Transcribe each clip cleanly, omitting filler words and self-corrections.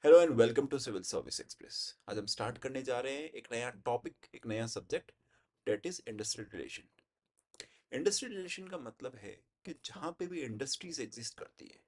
Hello and welcome to civil service express. आज हम start करने जा रहे हैं एक नया टॉपिक, एक नया subject, that is industrial relation. Industrial relation का मतलब है कि जहाँ पे भी इंडस्ट्रीज एग्जिस्ट करती है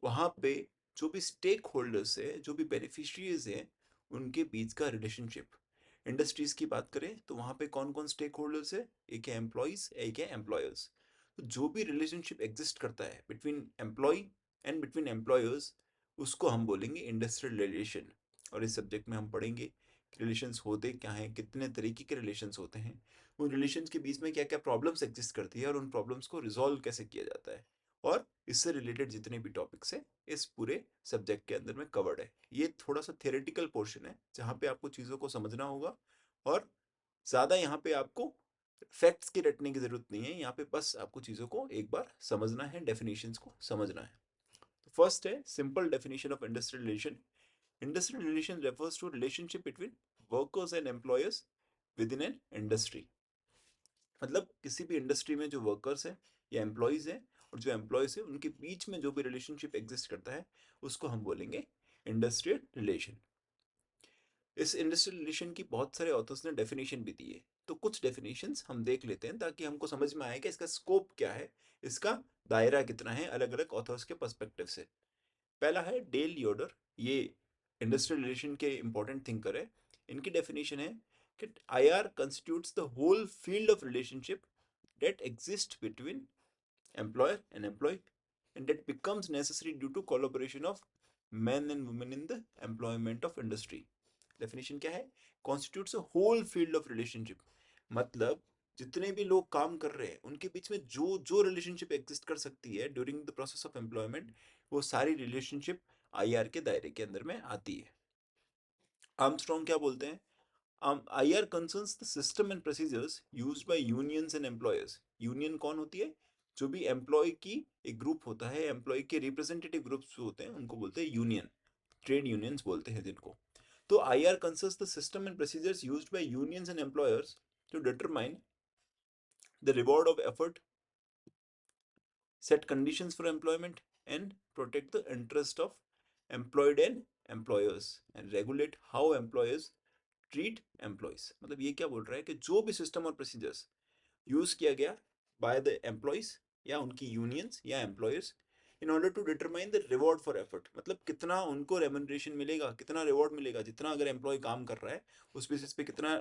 वहाँ पे जो भी स्टेक होल्डर्स है, जो भी बेनिफिशियरीज हैं, उनके बीच का रिलेशनशिप। इंडस्ट्रीज की बात करें तो वहाँ पे कौन कौन स्टेक होल्डर्स है? एक है एम्प्लॉयज, एक है एम्प्लॉयर्स। तो जो भी रिलेशनशिप एग्जिस्ट करता है between employee and between employers, उसको हम बोलेंगे इंडस्ट्रियल रिलेशन। और इस सब्जेक्ट में हम पढ़ेंगे रिलेशंस होते क्या हैं, कितने तरीके के रिलेशंस होते हैं, उन रिलेशंस के बीच में क्या क्या प्रॉब्लम्स एग्जिस्ट करती है और उन प्रॉब्लम्स को रिजॉल्व कैसे किया जाता है। और इससे रिलेटेड जितने भी टॉपिक्स हैं इस पूरे सब्जेक्ट के अंदर में कवर्ड है। ये थोड़ा सा थियोरेटिकल पोर्शन है जहाँ पे आपको चीज़ों को समझना होगा और ज़्यादा यहाँ पे आपको फैक्ट्स की रटने की जरूरत नहीं है। यहाँ पे बस आपको चीज़ों को एक बार समझना है, डेफिनेशंस को समझना है। तो फर्स्ट है simple definition of industrial relation. Industrial relation refers to relationship between workers and employers within an industry. मतलब किसी भी इंडस्ट्री में जो वर्कर्स हैं या एम्प्लॉयज हैं और जो एम्प्लॉयज हैं उनके बीच में जो भी रिलेशनशिप एग्जिस्ट करता है उसको हम बोलेंगे इंडस्ट्रियल रिलेशन। इस इंडस्ट्रियल रिलेशन की बहुत सारे ऑथर्स ने डेफिनेशन भी दी है, तो कुछ डेफिनेशंस हम देख लेते हैं ताकि हमको समझ में आए कि इसका स्कोप क्या है, इसका दायरा कितना है अलग अलग ऑथर्स के पर्सपेक्टिव से। पहला है डेल योडर, ये इंडस्ट्रियल रिलेशन के इंपॉर्टेंट थिंकर है। इनकी डेफिनेशन है कि IR constitutes the whole field of relationship that exist between employer and employee and that becomes necessary due to collaboration of men and women in the employment of industry. Definition क्या है? Constitutes a whole field of relationship. मतलब जितने भी लोग काम कर रहे हैं उनके बीच में जो जो रिलेशनशिप एग्जिस्ट कर सकती है during the process of employment, वो सारी रिलेशनशिप आईआर के दायरे के अंदर में आती है। आर्मस्ट्रॉन्ग क्या बोलते हैं? IR concerns the system and procedures used by unions and employers. Union कौन होती है? जो भी एम्प्लॉय की एक ग्रुप होता है, एम्प्लॉय के रिप्रेजेंटेटिव ग्रुप्स होते हैं उनको बोलते हैं यूनियन, ट्रेड यूनियंस बोलते हैं जिनको। तो IR concerns the system and procedures used by unions and employers to determine the reward of effort, set conditions for employment and protect the interest of employed and employers and regulate how employers treat employees. मतलब ये क्या बोल रहा है कि जो भी system और प्रोसीजर्स यूज किया गया बाय द एम्प्लॉयज या उनकी यूनियंस या employers in order to determine the reward for effort, मतलब कितना उनको रेमुनरेशन मिलेगा, कितना रिवॉर्ड मिलेगा, जितना अगर एम्प्लॉय काम कर रहा है उस बेसिस पे कितना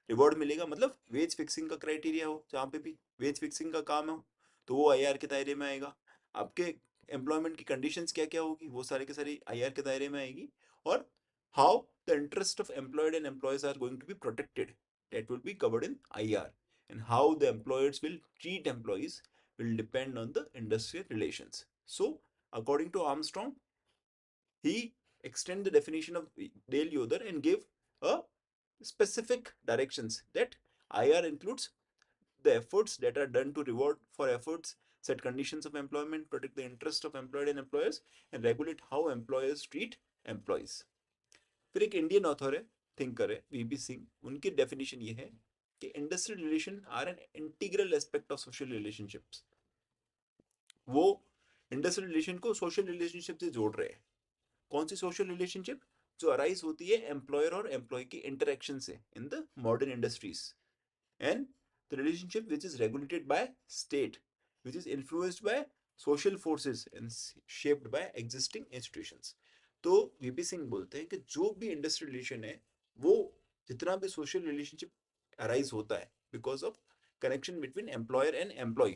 रिवॉर्ड मिलेगा। मतलब वेज फिक्सिंग का क्राइटेरिया हो, जहाँ पे भी वेज फिक्सिंग का काम हो तो वो आईआर के दायरे में आएगा। आपके एम्प्लॉयमेंट की कंडीशंस क्या क्या होगी वो सारे के सारे आईआर के दायरे में आएगी। और how the interest of employed and employees are going to be protected, that will be covered in IR, and how the employers will treat employees will depend on the industrial relations. So according to Armstrong, he extend the definition of Dale Yoder and gave a specific directions that IR includes the efforts that are done to reward for efforts, set conditions of employment, protect the interest of employed and employers, and regulate how employers treat employees. फिर एक Indian author है, thinker है, VP Singh, उनकी definition ये है कि industrial relation are an integral aspect of social relationships. वो industrial relation को सोशल रिलेशनशिप से जोड़ रहे हैं। कौन सी सोशल रिलेशनशिप? जो अराइज होती है एम्प्लॉयर और एम्प्लॉय की इंटरेक्शन से in the modern industries, and the relationship which is regulated by state, which is influenced by social forces and shaped by existing institutions. तो वीपी सिंह बोलते हैं कि जो भी इंडस्ट्रियल रिलेशन है वो जितना भी सोशल रिलेशनशिप अराइज होता है because of connection between employer and employee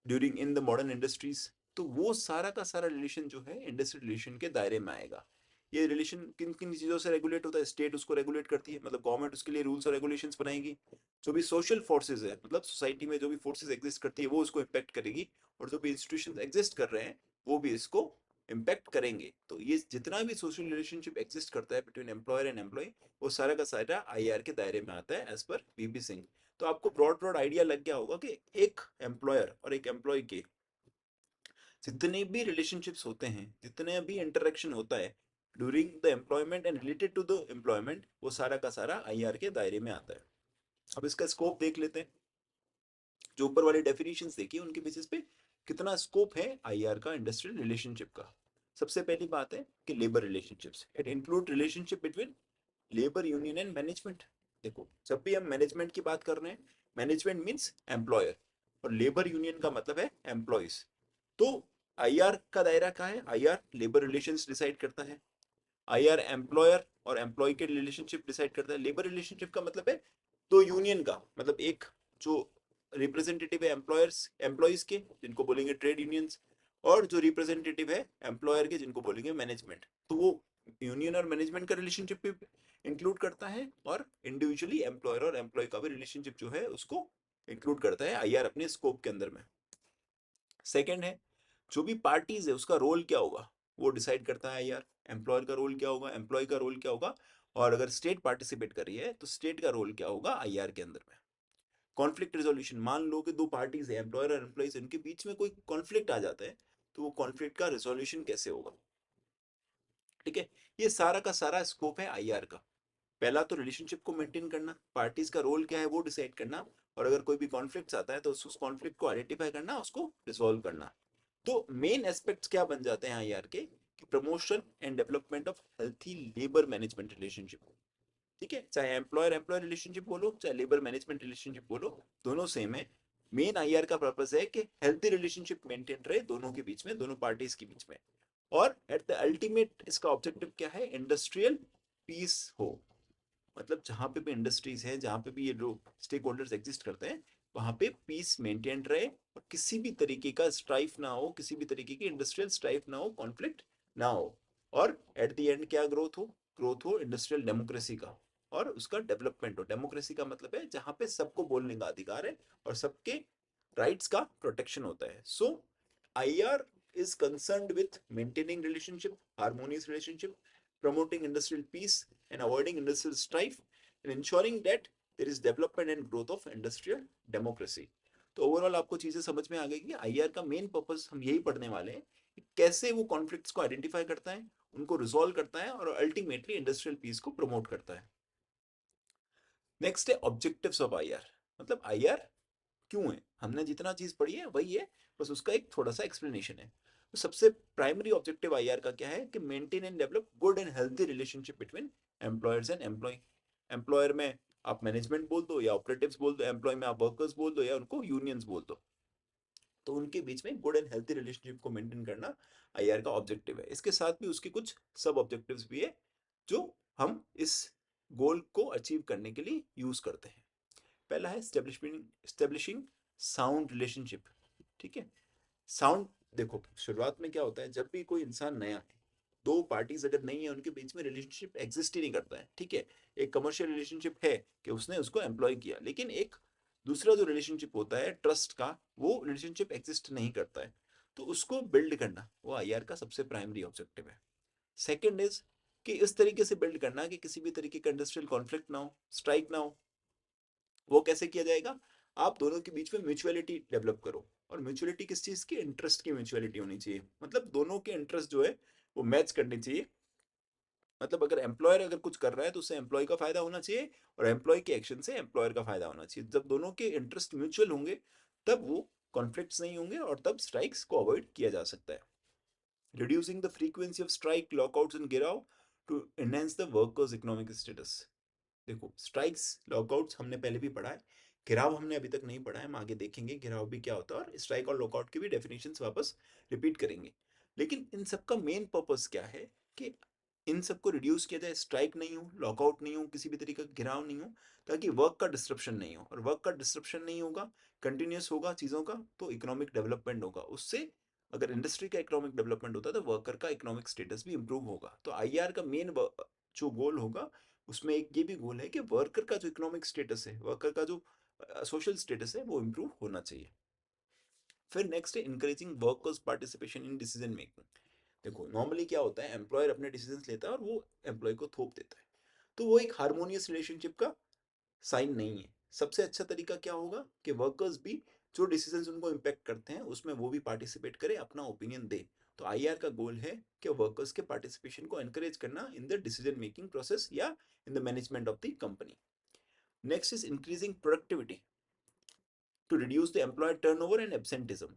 during in the modern industries, तो वो सारा का सारा रिलेशन जो है इंडस्ट्रियल रिलेशन के दायरे में आएगा। ये रिलेशन किन किन चीज़ों से रेगुलेट होता है? स्टेट उसको रेगुलेट करती है, मतलब गवर्नमेंट उसके लिए रूल्स और रेगुलेशंस बनाएगी। जो भी सोशल फोर्सेज है, मतलब सोसाइटी में जो भी फोर्सेज एग्जिस्ट करती है वो उसको इम्पैक्ट करेगी, और जो भी इंस्टीट्यूशन एग्जिस्ट कर रहे हैं वो भी इसको इम्पैक्ट करेंगे। तो ये जितना भी सोशल रिलेशनशिप एग्जिस्ट करता है बिटवीन एम्प्लॉयर एंड एम्प्लॉय, वो सारा का सारा आईआर के दायरे में आता है एज पर वीपी सिंह। तो आपको ब्रॉड ब्रॉड आइडिया लग गया होगा कि एक एम्प्लॉयर और एक एम्प्लॉय के जितने भी रिलेशनशिप्स होते हैं, जितने भी इंटरेक्शन होता है during the employment and related to the employment, वो सारा का सारा आईआर के दायरे में आता है। अब इसका स्कोप देख लेते हैं। जो ऊपर वाली डेफिनेशंस देखी उनके बेसिस पे कितना स्कोप है आईआर का इंडस्ट्रियल रिलेशनशिप का। सबसे पहली बात है कि labour relationships, it include relationship between labour union and management. देखो जब भी हम मैनेजमेंट की बात कर रहे हैं, मैनेजमेंट मींस एम्प्लॉयर और लेबर यूनियन का मतलब है एम्प्लॉयज। तो आईआर का दायरा क्या है? आईआर लेबर रिलेशंस डिसाइड करता है। आईआर एम्प्लॉयर और एम्प्लॉय के रिलेशनशिप डिसाइड करता है। लेबर रिलेशनशिप का मतलब है दो यूनियन का, मतलब एक जो रिप्रेजेंटेटिव है एम्प्लॉयर्स एम्प्लॉयज के जिनको बोलेंगे ट्रेड यूनियंस, और जो रिप्रेजेंटेटिव है एम्प्लॉयर के जिनको बोलेंगे मैनेजमेंट। तो वो यूनियन और मैनेजमेंट का रिलेशनशिप भी इंक्लूड करता है और इंडिविजुअली एम्प्लॉयर और एम्प्लॉय का भी रिलेशनशिप जो है उसको इंक्लूड करता है आईआर अपने स्कोप के अंदर में। सेकंड है जो भी पार्टीज है उसका रोल क्या होगा, वो डिसाइड करता है यार। एम्प्लॉयर का रोल क्या होगा, एम्प्लॉय का रोल क्या होगा, और अगर स्टेट पार्टिसिपेट कर रही है तो स्टेट का रोल क्या होगा आईआर के अंदर में। कॉन्फ्लिक्ट रेजोल्यूशन, मान लो कि दो पार्टीज है एम्प्लॉयर और एम्प्लॉइज, इनके बीच में कोई कॉन्फ्लिक्ट आ जाता है तो वो कॉन्फ्लिक्ट का रेजोल्यूशन कैसे होगा। ठीक है, ये सारा का सारा स्कोप है आईआर का। पहला तो रिलेशनशिप को मेंटेन करना, पार्टीज का रोल क्या है वो डिसाइड करना, और अगर कोई भी कॉन्फ्लिक्ट आता है तो उस कॉन्फ्लिक्ट को आइडेंटिफाई करना, उसको रिजोल्व करना। तो मेन एस्पेक्ट्स क्या बन जाते हैं आईआर के कि promotion and development of healthy labour management relationship. ठीक है, चाहे एम्प्लॉयर एम्प्लॉय रिलेशनशिप बोलो चाहे लेबर मैनेजमेंट रिलेशनशिप बोलो, दोनों सेम है। मेन आईआर का पर्पस है कि हेल्थी रिलेशनशिप मेंटेन रहे दोनों के बीच में, दोनों पार्टीज के बीच में। और एट द अल्टीमेट इसका ऑब्जेक्टिव क्या है? इंडस्ट्रियल पीस हो। मतलब जहां पे भी इंडस्ट्रीज है, जहां पे भी ये लोग स्टेक होल्डर्स एग्जिस्ट करते हैं, वहां पे पीस मेंटेन रहे और किसी भी तरीके का स्ट्राइफ ना हो, किसी भी तरीके की इंडस्ट्रियल स्ट्राइफ ना हो, कॉन्फ्लिक्ट ना हो। और एट द एंड क्या ग्रोथ हो? ग्रोथ हो इंडस्ट्रियल डेमोक्रेसी का, और उसका डेवलपमेंट हो। डेमोक्रेसी का मतलब है जहां पे सबको बोलने का अधिकार है और सबके राइट्स का प्रोटेक्शन होता है। सो IR is concerned with maintaining relationship, harmonious relationship, promoting industrial peace and avoiding industrial strife, and ensuring that there is development and growth of industrial democracy. तो ओवरऑल आपको चीजें समझ में आ गई कि आईआर का मेन पर्पस हम यही पढ़ने वाले हैं कि कैसे वो कॉन्फ्लिक्ट्स को आइडेंटिफाई करता है, उनको रिजोल्व करता है और अल्टीमेटली इंडस्ट्रियल पीस को प्रमोट करता है। नेक्स्ट है ऑब्जेक्टिव्स ऑफ आईआर। मतलब आईआर क्यों है, हमने जितना चीज पढ़ी है वही है, बस उसका एक थोड़ा सा एक्सप्लेनेशन है। तो सबसे प्राइमरी ऑब्जेक्टिव आईआर का क्या है कि maintain and develop good and healthy relationship between employers and employee. Employer में आप मैनेजमेंट बोल दो या ऑपरेटिव्स बोल दो, एम्प्लॉय में आप वर्कर्स बोल दो या उनको यूनियंस बोल दो, तो उनके बीच में गुड एंड हेल्थी रिलेशनशिप को मेंटेन करना आईआर का ऑब्जेक्टिव है। इसके साथ भी उसके कुछ सब ऑब्जेक्टिव्स भी है जो हम इस गोल को अचीव करने के लिए यूज करते हैं। पहला है स्टेब्लिशिंग साउंड रिलेशनशिप। ठीक है, साउंड, देखो शुरुआत में क्या होता है, जब भी कोई इंसान नया है, दो पार्टीज अगर नहीं है उनके बीच में रिलेशनशिप एग्जिस्ट ही नहीं करता है। ठीक है, एक कमर्शियल रिलेशनशिप है कि उसने उसको एम्प्लॉय किया, लेकिन एक दूसरा जो रिलेशनशिप होता है ट्रस्ट का, वो रिलेशनशिप एग्जिस्ट नहीं करता है। तो उसको बिल्ड करना वो आईआर का सबसे प्राइमरी ऑब्जेक्टिव है। सेकेंड इज कि इस तरीके से बिल्ड करना कि किसी भी तरीके का इंडस्ट्रियल कॉन्फ्लिक्ट ना हो, स्ट्राइक ना हो। वो कैसे किया जाएगा? आप दोनों के बीच में म्यूचुअलिटी डेवलप करो। और म्यूचुअलिटी किस चीज की? इंटरेस्ट की म्यूचुअलिटी होनी चाहिए, मतलब दोनों के इंटरेस्ट जो है वो मैच करनी चाहिए। मतलब अगर एम्प्लॉयर अगर कुछ कर रहा है तो उससे एम्प्लॉय का फायदा होना चाहिए, और एम्प्लॉय के एक्शन से एम्प्लॉयर का फायदा होना चाहिए। जब दोनों के इंटरेस्ट म्यूचुअल होंगे तब वो कॉन्फ्लिक्ट्स नहीं होंगे और तब स्ट्राइक्स को अवॉइड किया जा सकता है। Reducing the frequency of strike, lockouts and गिराव to enhance the workers economic status. देखो स्ट्राइक्स लॉकआउट्स हमने पहले भी पढ़ा है, घिराव हमने अभी तक नहीं पढ़ा है, हम आगे देखेंगे घिराव भी क्या होता है, और स्ट्राइक और लॉकआउट की भी डेफिनेशंस वापस रिपीट करेंगे। लेकिन इन सब का मेन पर्पस क्या है कि इन सबको रिड्यूस किया जाए, स्ट्राइक नहीं हो, लॉकआउट नहीं हो, किसी भी तरीके का घिराव नहीं हो, ताकि वर्क का डिस्ट्रप्शन नहीं हो। और वर्क का डिस्ट्रप्शन नहीं होगा, कंटिन्यूस होगा चीज़ों का, तो इकोनॉमिक डेवलपमेंट होगा उससे। अगर इंडस्ट्री का इकोनॉमिक डेवलपमेंट होता है तो वर्कर का इकोनॉमिक स्टेटस भी इंप्रूव होगा। तो आईआर का मेन जो गोल होगा उसमें एक ये भी गोल है कि वर्कर का जो इकोनॉमिक स्टेटस है, वर्कर का जो सोशल स्टेटस है वो इम्प्रूव होना चाहिए। फिर नेक्स्ट है encouraging workers participation in decision making. देखो नॉर्मली क्या होता है, एम्प्लॉयर अपने डिसीजंस लेता है और वो एम्प्लॉय को थोप देता है, तो वो एक हार्मोनियस रिलेशनशिप का साइन नहीं है। सबसे अच्छा तरीका क्या होगा कि वर्कर्स भी जो डिसीजंस उनको इम्पेक्ट करते हैं उसमें वो भी पार्टिसिपेट करे, अपना ओपिनियन दे। तो आईआर का गोल है कि वर्कर्स के पार्टिसिपेशन को एनकरेज करना in the decision making process या in the management of the company. Next is increasing productivity to reduce the employee turnover and absenteeism.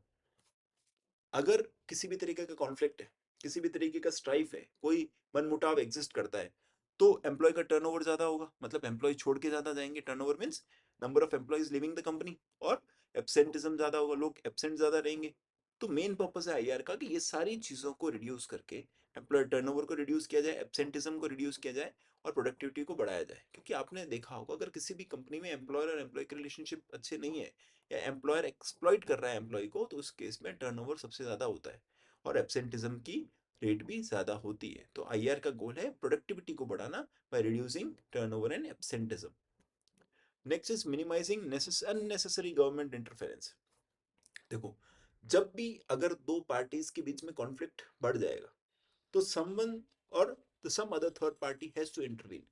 अगर किसी भी तरीके का कॉन्फ्लिक्ट है, किसी भी तरीके का स्ट्राइफ है, कोई मनमुटाव एग्जिस्ट करता है, तो एम्प्लॉय का टर्नओवर ज्यादा होगा, मतलब एम्प्लॉय छोड़ के ज्यादा जाएंगे, turnover means number of employees living the company, और एब्सेंटिज्म ज्यादा होगा, लोग एब्सेंट ज्यादा रहेंगे। तो मेन पर्पस है आईआर का कि ये सारी चीजों को रिड्यूस करके एम्प्लॉय टर्नओवर को रिड्यूस किया जाए, एब्सेंटिज्म को रिड्यूस किया जाए, और प्रोडक्टिविटी को बढ़ाया जाए। क्योंकि आपने देखा होगा अगर किसी भी कंपनी में एम्प्लॉयर और एम्प्लॉय के रिलेशनशिप अच्छे नहीं है, या एम्प्लॉयर एक्सप्लॉइट कर रहा है एम्प्लॉय को, तो उस केस में टर्नओवर सबसे ज्यादा होता है और एब्सेंटिज्म की रेट भी ज्यादा होती है। तो आईआर का गोल है प्रोडक्टिविटी को बढ़ाना by reducing turnover and absenteeism. Next is minimising unnecessary government interference. देखो, जब भी अगर दो पार्टीज के बीच में कॉन्फ्लिक्ट बढ़ जाएगा, तो समवन और some other third party has to intervene.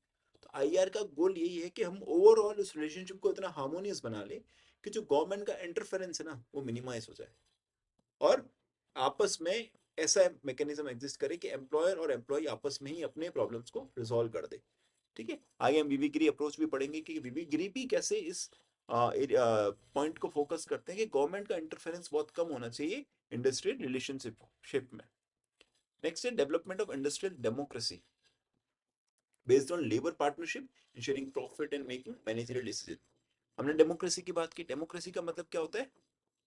तो आईआर का गोल यही है कि हम ओवरऑल उस रिलेशनशिप को इतना हार्मोनियस बना ले कि जो गवर्नमेंट का इंटरफेरेंस है ना, वो मिनिमाइज हो जाए, और आपस में ऐसा मैकेनिज्म एग्जिस्ट करे कि एम्प्लॉयर और एम्प्लॉय आपस में ही अपने प्रॉब्लम्स को रिजॉल्व कर दे। ठीक है, आगे हम विविगिरी अप्रोच भी पढ़ेंगे कि विविगिरी भी कैसे इस पॉइंट को फोकस करते हैं कि गवर्नमेंट का इंटरफेरेंस बहुत कम होना चाहिए इंडस्ट्रियल रिलेशनशिप में। नेक्स्ट है development of industrial democracy based on labour partnership ensuring profit and making managerial decision. हमने डेमोक्रेसी की बात की, डेमोक्रेसी का मतलब क्या होता है?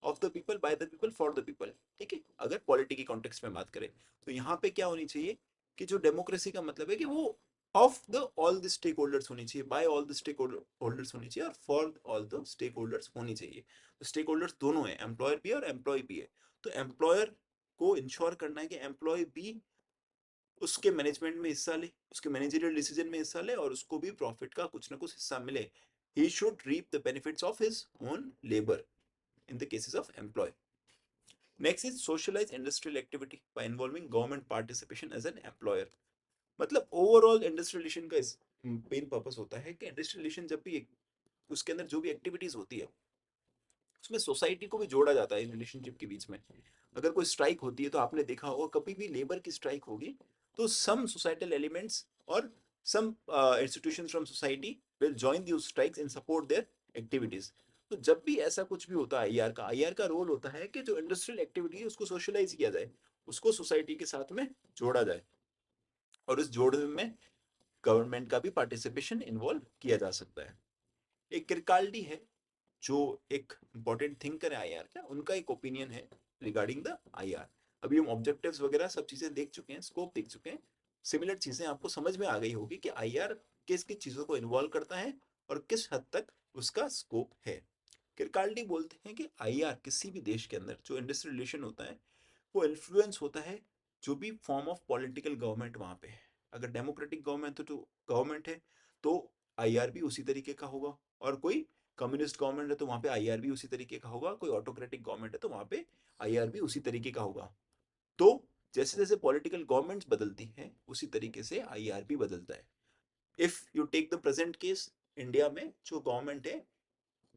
Of the people, by the people, for the people. ठीक है, अगर पॉलिटी की कॉन्टेक्स्ट में बात करें, तो यहाँ पे क्या होनी चाहिए कि जो डेमोक्रेसी का मतलब है कि वो of the all the stakeholders होनी चाहिए, by all the stakeholders होनी चाहिए, और for all the stakeholders होनी चाहिए। तो स्टेक होल्डर्स दोनों है, एम्प्लॉयर भी और एम्प्लॉय भी है। तो एम्प्लॉयर को इंश्योर करना है कि एम्प्लॉय भी उसके मैनेजमेंट में हिस्सा ले, उसके मैनेजरियल डिसीजन में हिस्सा ले, और उसको भी प्रॉफिट का कुछ ना कुछ हिस्सा मिले। He should reap the benefits of his own labour in the cases of employee. Next is socialize industrial activity by involving government participation as an employer. मतलब ओवरऑल इंडस्ट्रियलाइजेशन का मेन पर्पस होता है कि इंडस्ट्रियलाइजेशन जब भी उसके अंदर जो भी एक्टिविटीज होती है, उसमें सोसाइटी को भी जोड़ा जाता है रिलेशनशिप के बीच में। अगर कोई स्ट्राइक होती है, तो आपने देखा होगा कभी भी लेबर की स्ट्राइक होगी, तो सम सोसाइटल एलिमेंट्स और some institutions from society will join these strikes in support their activities. तो जब भी ऐसा कुछ भी होता है, आईआर का रोल होता है कि जो इंडस्ट्रियल एक्टिविटी है उसको सोशलाइज किया जाए, उसको सोसाइटी के साथ में जोड़ा जाए, और इस जोड़ने में गवर्नमेंट का भी पार्टिसिपेशन इन्वॉल्व किया जा सकता है। एक किरकाल्डी है जो एक इंपॉर्टेंट थिंकर है आईआर का, उनका एक ओपिनियन है रिगार्डिंग द आईआर। अभी हम ऑब्जेक्टिव्स वगैरह सब चीजें देख चुके हैं, स्कोप देख चुके हैं, सिमिलर चीजें आपको समझ में आ गई होगी कि आईआर किस किस चीजों को इन्वॉल्व करता है और किस हद तक उसका स्कोप है। किरकाल्डी बोलते हैं कि आईआर किसी भी देश के अंदर जो इंडस्ट्रियल रिलेशन होता है, वो इन्फ्लुएंस होता है जो भी फॉर्म ऑफ पॉलिटिकल गवर्नमेंट वहां पे है। अगर डेमोक्रेटिक गवर्नमेंट तो गवर्नमेंट है, तो आईआर भी उसी तरीके का होगा, और कोई कम्युनिस्ट गवर्नमेंट है तो वहां पे आईआर भी उसी तरीके का होगा, कोई ऑटोक्रेटिक गवर्नमेंट है तो वहां पे आईआर भी उसी तरीके का होगा। तो जैसे जैसे पॉलिटिकल गवर्नमेंट्स बदलती हैं, उसी तरीके से आईआर भी बदलता है। If you take the present case, India में जो गवर्नमेंट है,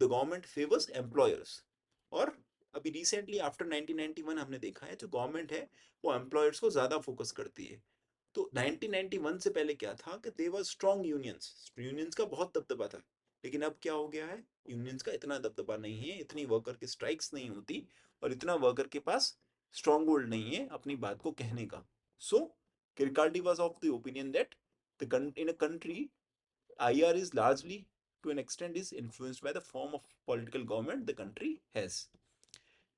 द गवर्नमेंट फेवर्स एम्प्लॉयर्स, और अभी रिसेंटली आफ्टर 1991 हमने देखा है जो गवर्नमेंट है वो एम्प्लॉयर्स को ज्यादा फोकस करती है। तो 1991 से पहले क्या था कि there were strong unions, unions का बहुत दबदबा था। लेकिन अब क्या हो गया है, यूनियंस का इतना दबदबा नहीं है, इतनी वर्कर की स्ट्राइक्स नहीं होती, और इतना वर्कर के पास स्ट्रांग होल्ड नहीं है अपनी बात को कहने का। So Kirkaldy was of the opinion that in a country, IR is largely, to an extent, is influenced by the form of political government the country has.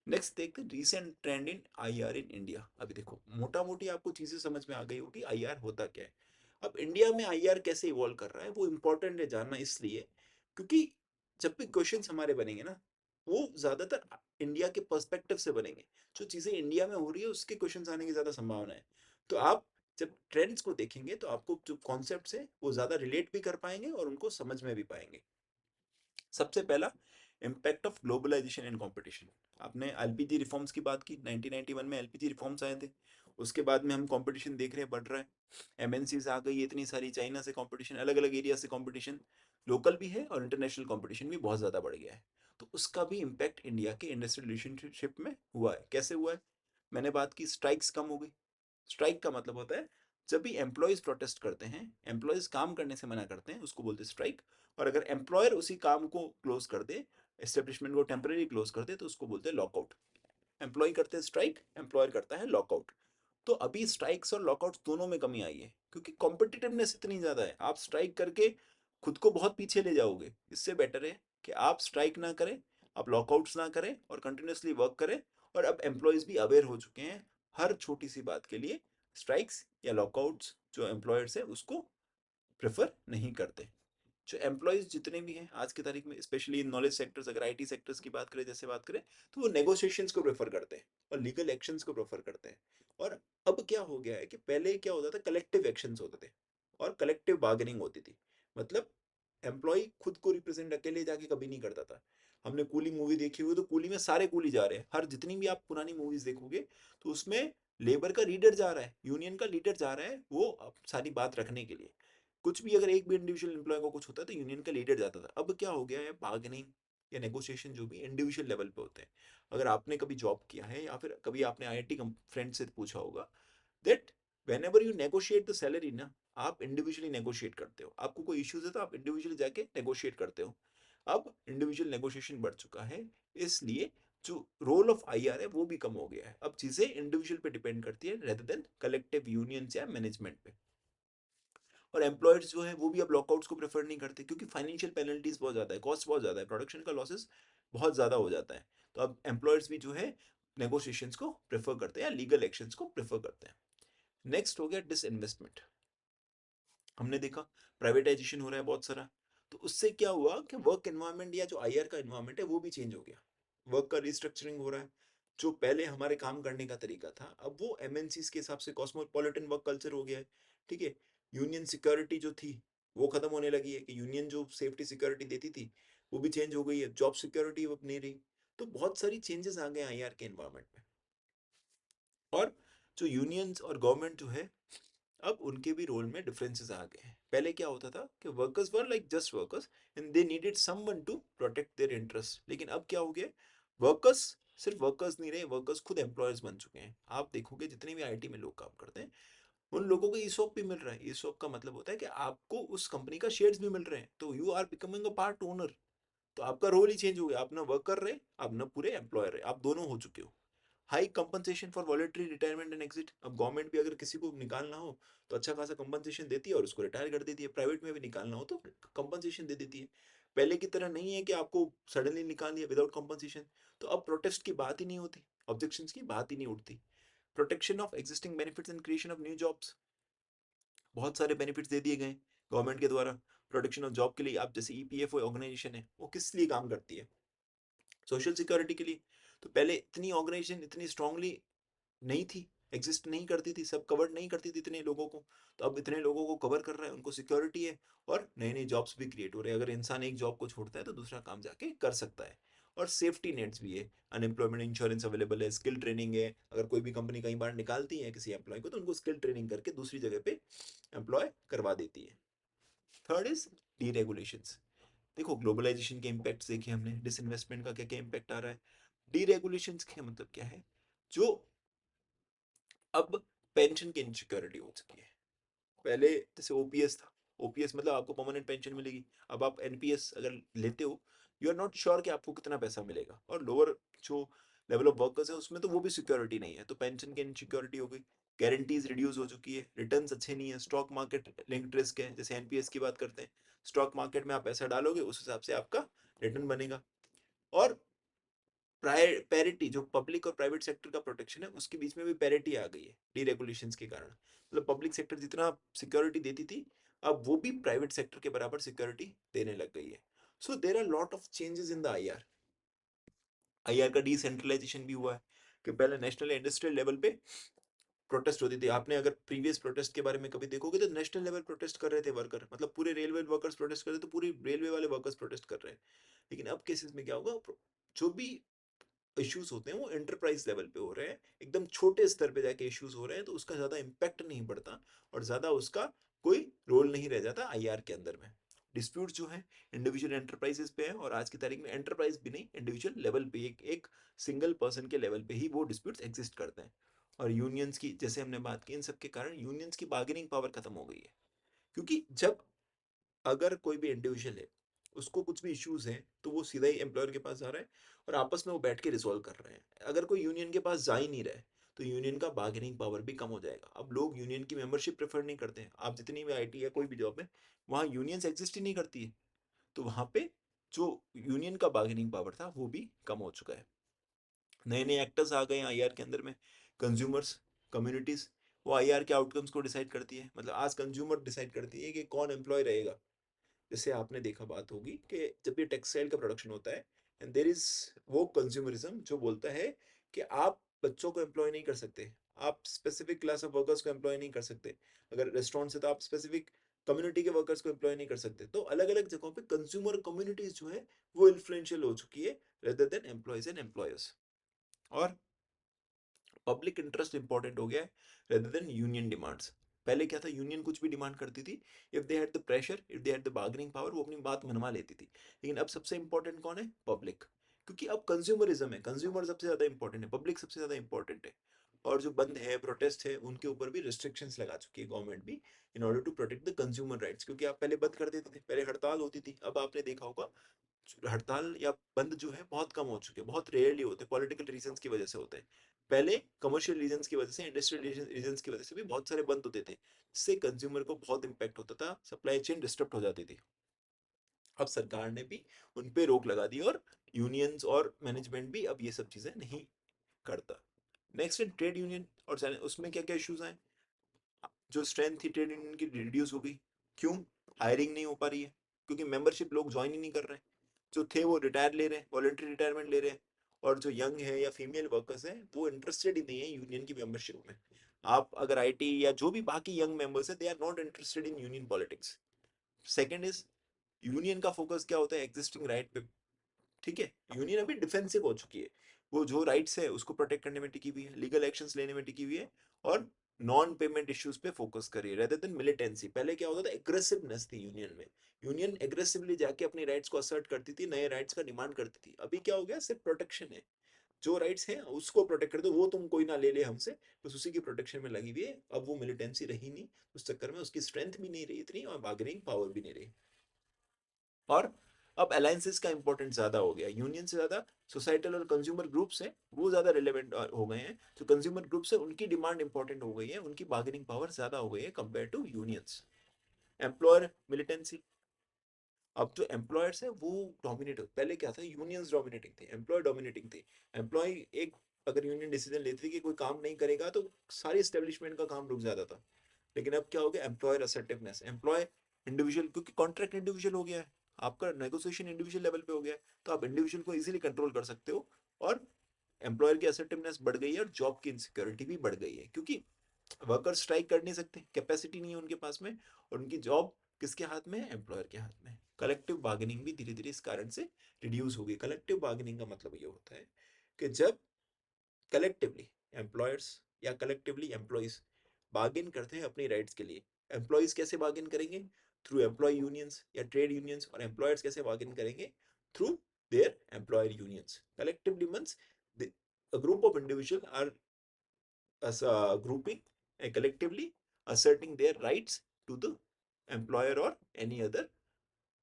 Next देखते हैं recent trend in IR in India. अभी देखो, मोटा मोटी आपको चीजें समझ में आ गई होगी आईआर होता क्या है। अब इंडिया में आईआर कैसे इवॉल्व कर रहा है, वो इंपॉर्टेंट है जानना, इसलिए क्योंकि जब भी क्वेश्चंस हमारे बनेंगे ना, वो ज्यादातर इंडिया के पर्सपेक्टिव से बनेंगे। जो चीजें इंडिया में हो रही है उसके क्वेश्चंस आने की ज्यादा संभावना है। तो आप जब ट्रेंड्स को देखेंगे, तो आपको जो कॉन्सेप्ट्स है वो ज्यादा रिलेट भी कर पाएंगे और उनको समझ में भी पाएंगे। सबसे पहला, impact of globalisation and competition. आपने एलपीजी रिफॉर्म्स की बात की, 1991 में एलपीजी रिफॉर्म्स आए थे। उसके बाद में हम कंपटीशन देख रहे हैं बढ़ रहा है, एमएनसीज आ गई इतनी सारी, चाइना से कंपटीशन, अलग अलग एरिया से कंपटीशन, लोकल भी है और इंटरनेशनल कंपटीशन भी बहुत ज़्यादा बढ़ गया है। तो उसका भी इम्पैक्ट इंडिया के इंडस्ट्रियल रिलेशनशिप में हुआ है। कैसे हुआ है? मैंने बात की, स्ट्राइक्स कम हो गई। स्ट्राइक का मतलब होता है जब भी एम्प्लॉयज प्रोटेस्ट करते हैं, एम्प्लॉयज काम करने से मना करते हैं, उसको बोलते हैं स्ट्राइक। और अगर एम्प्लॉयर उसी काम को क्लोज कर दे, एस्टेब्लिशमेंट को टेम्परेरी क्लोज कर दे, तो उसको बोलते हैं लॉकआउट। एम्प्लॉय करते हैं स्ट्राइक, एम्प्लॉयर करता है लॉकआउट। तो अभी स्ट्राइक्स और लॉकआउट्स दोनों में कमी आई है, क्योंकि कॉम्पिटिटिवनेस इतनी ज़्यादा है, आप स्ट्राइक करके खुद को बहुत पीछे ले जाओगे। इससे बेटर है कि आप स्ट्राइक ना करें, आप लॉकआउट्स ना करें और कंटिन्यूसली वर्क करें। और अब एम्प्लॉयज़ भी अवेयर हो चुके हैं हर छोटी सी बात के लिए स्ट्राइक्स या लॉकआउट्स जो एम्प्लॉयर्स है उसको प्रेफर नहीं करते। जो एम्प्लॉयज़ जितने भी हैं आज की तारीख में, स्पेशली नॉलेज सेक्टर्स, अगर आईटी सेक्टर्स की बात करें, जैसे बात करें, तो वो नेगोशिएशंस को प्रेफर करते हैं और लीगल एक्शंस को प्रेफर करते हैं। और अब क्या हो गया है कि पहले क्या होता था, कलेक्टिव एक्शंस होते थे और कलेक्टिव बार्गेनिंग होती थी। मतलब एम्प्लॉय खुद को रिप्रेजेंट अकेले जाके कभी नहीं करता था। हमने कूली मूवी देखी हुई, तो कूली में सारे कूली जा रहे हैं, हर जितनी भी आप पुरानी मूवीज देखोगे तो उसमें लेबर का लीडर जा रहा है, यूनियन का लीडर जा रहा है वो सारी बात रखने के लिए। कुछ भी अगर एक भी इंडिविजुअल एम्प्लॉय को कुछ होता है तो यूनियन का लीडर जाता था। अब क्या हो गया है, बार्गेनिंग या नेगोशिएशन जो भी इंडिविजुअल लेवल पे होते हैं। अगर आपने कभी जॉब किया है या फिर कभी आपने आईआईटी फ्रेंड से पूछा होगा that whenever you negotiate the salary ना, आप इंडिविजुअली नेगोशिएट करते हो। आपको कोई इश्यूज है तो आप इंडिविजुअली जाके नेगोशिएट करते हो। अब इंडिविजुअल नेगोशिएशन बढ़ चुका है, इसलिए जो रोल ऑफ आईआर है वो भी कम हो गया है। अब चीजें इंडिविजुअल पे डिपेंड करती है रेदर देन कलेक्टिव यूनियंस या मैनेजमेंट पे। और एम्प्लॉयर्स जो है वो भी अब लॉकआउट्स को प्रेफर नहीं करते, क्योंकि फाइनेंशियल पेनल्टीज बहुत ज़्यादा है, कॉस्ट बहुत ज़्यादा है, प्रोडक्शन का लॉसेस बहुत ज़्यादा हो जाता है। तो अब एम्प्लॉयर्स भी जो है नेगोशिएशंस को प्रेफर करते हैं या लीगल एक्शंस को प्रेफर करते हैं। नेक्स्ट हो गया डिसइन्वेस्टमेंट। हमने देखा प्राइवेटाइजेशन हो रहा है बहुत सारा, तो उससे क्या हुआ कि वर्क एनवायरनमेंट या जो आईआर का एनवायरनमेंट है वो भी चेंज हो गया। वर्क का रिस्ट्रक्चरिंग हो रहा है। जो पहले हमारे काम करने का तरीका था, अब वो एमएनसीज के हिसाब से कॉस्मोपॉलिटन वर्क कल्चर हो गया है। ठीक है। यूनियन सिक्योरिटी जो थी वो खत्म होने लगी है, कि यूनियन जो सेफ्टी सिक्योरिटी देती थी वो भी चेंज हो गई है, जॉब सिक्योरिटी अब नहीं रही। तो बहुत सारी चेंजेस आ गए आईआर के एनवायरनमेंट में। और जो यूनियंस और गवर्नमेंट जो है, अब उनके भी रोल में डिफरेंसेस आ गए हैं। पहले क्या होता था कि workers were like just workers and they needed someone to protect their interest. लेकिन अब क्या हो गया, वर्कर्स सिर्फ वर्कर्स नहीं रहे, वर्कर्स खुद एम्प्लॉयर्स बन चुके हैं। आप देखोगे जितने भी आईटी में लोग काम करते हैं उन लोगों को ईसॉप भी मिल रहा है। ईसॉप का मतलब होता है कि आपको उस कंपनी का शेयर्स भी मिल रहे हैं, तो you are becoming a part owner. तो आपका रोल ही चेंज हो गया, आप ना वर्कर रहे, आप ना पूरे एम्प्लॉयर रहे, आप दोनों हो चुके हो। High compensation for voluntary retirement and exit. अब गवर्नमेंट भी अगर किसी को निकालना हो तो अच्छा खासा कंपनसेशन देती है और उसको रिटायर कर देती है। प्राइवेट में भी निकालना हो तो कंपनसेशन दे देती है। पहले की तरह नहीं है कि आपको सडनली निकाल दिया विदाउट कंपनसेशन। तो अब प्रोटेस्ट की बात ही नहीं होती, ऑब्जेक्शंस की बात ही नहीं उठती। Protection of existing benefits and creation of new jobs. बहुत सारे बेनिफिट्स दे दिए गए गवर्नमेंट के द्वारा प्रोटेक्शन ऑफ जॉब के लिए। आप जैसे ईपीएफओ ऑर्गेनाइजेशन है, वो किस लिए काम करती है, सोशल सिक्योरिटी के लिए। तो पहले इतनी ऑर्गेनाइजेशन इतनी स्ट्रांगली नहीं थी, एग्जिस्ट नहीं करती थी, सब कवर नहीं करती थी इतने लोगों को। तो अब इतने लोगों को कवर कर रहा है, उनको सिक्योरिटी है और नई नई जॉब्स भी क्रिएट हो रहे हैं। अगर इंसान एक जॉब को छोड़ता है तो दूसरा काम जाके कर सकता है। और सेफ्टी नेट्स भी है, अनएम्प्लॉयमेंट इंश्योरेंस अवेलेबल है, स्किल ट्रेनिंग है। अगर कोई भी कंपनी कई बार निकालती है किसी एम्प्लॉय को तो उनको स्किल ट्रेनिंग करके दूसरी जगह पे एम्प्लॉय करवा देती है। Third is deregulations. देखो ग्लोबलाइजेशन के इम्पैक्ट देखे हमने, डिसइन्वेस्टमेंट का क्या क्या इम्पैक्ट आ रहा है। डीरेगुलेशंस का मतलब क्या है, जो अब पेंशन की इनसिक्योरिटी हो चुकी है। पहले जैसे ओपीएस था, ओपीएस मतलब आपको परमानेंट पेंशन मिलेगी। अब आप एनपीएस अगर लेते हो, यू आर नॉट श्योर कि आपको कितना पैसा मिलेगा। और लोअर जो लेवल ऑफ वर्कर्स है उसमें तो वो भी सिक्योरिटी नहीं है, तो पेंशन की इनसिक्योरिटी हो गई। गारंटीज रिड्यूस हो चुकी है, रिटर्न्स अच्छे नहीं है, स्टॉक मार्केट लिंक्ड रिस्क है। जैसे एनपीएस की बात करते हैं, स्टॉक मार्केट में आप पैसा डालोगे उस हिसाब से आपका रिटर्न बनेगा। और पैरिटी जो पब्लिक और प्राइवेट सेक्टर का प्रोटेक्शन है उसके बीच में भी पैरिटी आ गई है डीरेगुलेशंस के कारण। मतलब पब्लिक सेक्टर जितना सिक्योरिटी देती थी, अब वो भी प्राइवेट सेक्टर के बराबर सिक्योरिटी देने लग गई है। So there are lot of changes in the IR. IR का डिसेंट्रलाइजेशन भी हुआ है, कि पहले नेशनल इंडस्ट्रियल लेवल पे प्रोटेस्ट होती थी। आपने अगर प्रीवियस प्रोटेस्ट के बारे में कभी देखोगे तो नेशनल लेवल प्रोटेस्ट कर रहे थे वर्कर, मतलब पूरे रेलवे वर्कर्स प्रोटेस्ट कर रहे थे, तो पूरी रेलवे वाले वर्कर्स प्रोटेस्ट कर रहे हैं। लेकिन अब केसेस में क्या होगा, जो भी इश्यूज होते हैं वो एंटरप्राइज लेवल पे हो रहे हैं, एकदम छोटे स्तर पे जाके इश्यूज हो रहे हैं, तो उसका ज्यादा इम्पैक्ट नहीं पड़ता और ज्यादा उसका कोई रोल नहीं रह जाता आईआर के अंदर में। डिस्प्यूट जो है इंडिविजुअल एंटरप्राइजेस पे है, और आज की तारीख में एंटरप्राइज भी नहीं, इंडिविजुअल लेवल पे एक सिंगल पर्सन के लेवल पे ही वो डिस्प्यूट्स एग्जिस्ट करते हैं। और यूनियंस की जैसे हमने बात की, इन सब के कारण यूनियंस की बार्गेनिंग पावर खत्म हो गई है। क्योंकि जब अगर कोई भी इंडिविजुअल है, उसको कुछ भी इश्यूज हैं, तो वो सीधा ही एम्प्लॉयर के पास जा रहा है और आपस में वो बैठ के रिजॉल्व कर रहे हैं। अगर कोई यूनियन के पास जा ही नहीं रहा है तो यूनियन का बार्गेनिंग पावर भी कम हो जाएगा। अब लोग यूनियन की मेंबरशिप प्रेफर नहीं करते हैं। आप जितनी भी आईटी या कोई भी जॉब है वहाँ यूनियंस एग्जिस्ट ही नहीं करती है, तो वहाँ पे जो यूनियन का बार्गेनिंग पावर था वो भी कम हो चुका है। नए नए एक्टर्स आ गए हैं आईआर के अंदर में, कंज्यूमर्स, कम्युनिटीज, वो आईआर के आउटकम्स को डिसाइड करती है। मतलब आज कंज्यूमर डिसाइड करती है कि कौन एम्प्लॉय रहेगा। जैसे आपने देखा बात होगी कि जब ये टेक्सटाइल का प्रोडक्शन होता है एंड देर इज वो कंज्यूमरिज्म जो बोलता है कि आप बच्चों को एम्प्लॉय नहीं कर सकते, आप स्पेसिफिक क्लास ऑफ वर्कर्स को एम्प्लॉय नहीं कर सकते, अगर रेस्टोरेंट से तो आप स्पेसिफिक कम्युनिटी के वर्कर्स को एम्प्लॉय नहीं कर सकते। तो अलग अलग जगहों पे कंज्यूमर कम्युनिटीज जो है वो इन्फ्लुएंशियल हो चुकी है rather than employees and employers. और पब्लिक इंटरेस्ट इंपॉर्टेंट हो गया है रेदर देन यूनियन डिमांड्स। पहले क्या था, यूनियन कुछ भी डिमांड करती थी, if they had the pressure, if they had the bargaining power, वो अपनी बात मनवा लेती थी। लेकिन अब सबसे इंपॉर्टेंट कौन है, पब्लिक। क्योंकि अब कंज्यूमरिज्म है, कंज्यूमर सबसे ज्यादा इंपॉर्टेंट है, पब्लिक सबसे ज्यादा इंपॉर्टेंट है। और जो बंद है, प्रोटेस्ट है, उनके ऊपर भी रिस्ट्रिक्शंस लगा चुकी है गवर्नमेंट भी, in order to protect the consumer rights. क्योंकि आप पहले बंद कर देते थे, पहले हड़ताल होती थी, अब आपने देखा होगा हड़ताल या बंद जो है बहुत कम हो चुके हैं, बहुत रेयरली होते हैं, पॉलिटिकल रीजंस की वजह से होते हैं। पहले कमर्शियल रीजंस की वजह से, इंडस्ट्रियल रीजंस की वजह से भी बहुत सारे बंद होते थे, जिससे कंज्यूमर को बहुत इंपैक्ट होता था, सप्लाई चेन डिस्टर्ब हो जाती थी। अब सरकार ने भी उन पे रोक लगा दी और यूनियंस और मैनेजमेंट भी अब ये सब चीजें नहीं करता। नेक्स्ट है ट्रेड यूनियन, और उसमें क्या क्या इश्यूज आए। जो स्ट्रेंथ थी ट्रेड यूनियन की रिड्यूस हो गई। क्यों, हायरिंग नहीं हो पा रही है, क्योंकि मेंबरशिप लोग ज्वाइन ही नहीं कर रहे हैं। जो थे वो रिटायर ले रहे हैं, वॉलंटरी रिटायरमेंट ले रहे हैं। और जो यंग है या फीमेल वर्कर्स हैं वो इंटरेस्टेड ही नहीं है यूनियन की मेंबरशिप में। आप अगर आईटी या जो भी बाकी यंग मेंबर्स है, they are not interested in union politics. Second is, union का फोकस क्या होता है, एग्जिस्टिंग राइट पे। ठीक है, यूनियन अभी डिफेंसिव हो चुकी है, वो जो राइट्स है उसको प्रोटेक्ट करने में टिकी हुई है, लीगल एक्शंस लेने में टिकी हुई है, और नॉन पेमेंट इश्यूज पे फोकस करिए रेदर देन मिलिटेंसी। पहले क्या होता था, एग्रेसिवनेस थी यूनियन में, यूनियन एग्रेसिवली जाके अपनी राइट्स को असर्ट करती थी, नए राइट्स का डिमांड करती थी। अभी क्या हो गया, सिर्फ प्रोटेक्शन है, जो राइट्स हैं उसको प्रोटेक्ट कर दो, वो तुम कोई ना ले ले हमसे, बस उसी की प्रोटेक्शन में लगी हुई है। अब वो मिलिटेंसी रही नहीं, उस चक्कर में उसकी स्ट्रेंथ भी नहीं रही इतनी, और बार्गेनिंग पावर भी नहीं रही। और अब अलायंसेस का इंपॉर्टेंस ज्यादा हो गया, यूनियन से ज्यादा सोसाइटल और कंज्यूमर ग्रुप्स हैं वो ज्यादा रिलेवेंट हो गए हैं। जो कंज्यूमर ग्रुप्स है उनकी डिमांड इंपॉर्टेंट हो गई है, उनकी बार्गेनिंग पावर ज्यादा हो गई है compare to unions. Employer militancy, अब जो एम्प्लॉयर्स है वो डोमिनेट, पहले क्या था, यूनियंस डोमिनेटिंग थे, एम्प्लॉय डोमिनेटिंग थे। एम्प्लॉय एक, अगर यूनियन डिसीजन लेती थी कि कोई काम नहीं करेगा तो सारी एस्टेब्लिशमेंट का काम रुक जाता था। लेकिन अब क्या हो गया, एम्प्लॉयर असर्टिवनेस, एम्प्लॉय इंडिविजुअल, क्योंकि कॉन्ट्रैक्ट इंडिविजुअल हो गया है, आपका नेगोशिएशन इंडिविजुअल लेवल पे हो गया है, तो आप इंडिविजुअल को इजीली कंट्रोल कर सकते हो। और एम्प्लॉयर की असर्टिवनेस बढ़ गई है, और जॉब की इनसिक्योरिटी भी बढ़ गई है, क्योंकि वर्कर स्ट्राइक कर नहीं सकते, कैपेसिटी नहीं है उनके पास में, और उनकी जॉब किसके हाथ में है, एम्प्लॉयर के हाथ में। कलेक्टिव बार्गेनिंग भी धीरे धीरे इस कारण से रिड्यूस हो गई। कलेक्टिव बार्गेनिंग का मतलब ये होता है कि जब कलेक्टिवली एम्प्लॉयर्स या कलेक्टिवली एम्प्लॉयज बार्गेन करते हैं अपनी राइट्स के लिए। एम्प्लॉयज कैसे बार्गेन करेंगे, थ्रू एम्प्लॉय यूनियंस या ट्रेड यूनियंस, और एम्प्लॉयर्स कैसे बार्गेन करेंगे, through their employer unions. Collectively means a group of individuals are as grouping and collectively asserting their rights to the employer or any other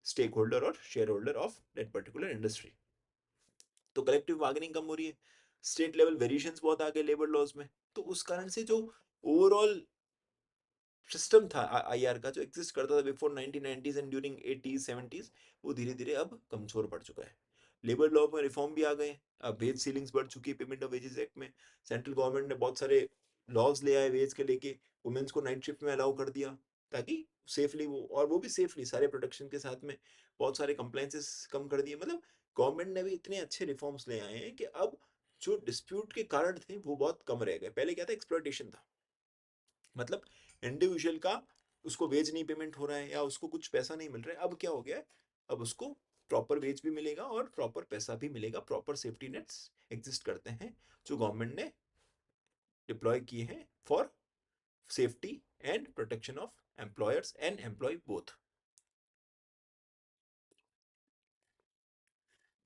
stakeholder or shareholder of that particular industry. तो collective bargaining कम हो रही है, state level variations बहुत आ गए labour laws में, तो उस कारण से जो ओवरऑल सिस्टम था आईआर का, जो एग्जिस्ट करता था before 1990s and during 80s 70s, वो धीरे धीरे अब कमजोर पड़ चुका है। लेबर लॉ में रिफॉर्म भी आ गए, अब वेज सीलिंग्स बढ़ चुकी है पेमेंट ऑफ वेजेस एक्ट में। सेंट्रल गवर्नमेंट ने बहुत सारे लॉज ले आए वेज के लेके, वुमेन्स को नाइट शिफ्ट में अलाउ कर दिया, ताकि सेफली वो, और वो भी सेफली सारे प्रोटेक्शन के साथ में, बहुत सारे कंप्लाइंसेस कम कर दिए। मतलब गवर्नमेंट ने भी इतने अच्छे रिफॉर्म्स ले आए हैं कि अब जो डिस्प्यूट के कारण थे वो बहुत कम रह गए। पहले क्या था, एक्सप्लॉयटेशन था, मतलब इंडिविजुअल का, उसको वेज नहीं पेमेंट हो रहा है या उसको कुछ पैसा नहीं मिल रहा है। अब क्या हो गया है, अब उसको प्रॉपर वेज भी मिलेगा और प्रॉपर पैसा भी मिलेगा, प्रॉपर सेफ्टी नेट्स एग्जिस्ट करते हैं जो गवर्नमेंट ने डिप्लॉय किए हैं for safety and protection of employers and employee both.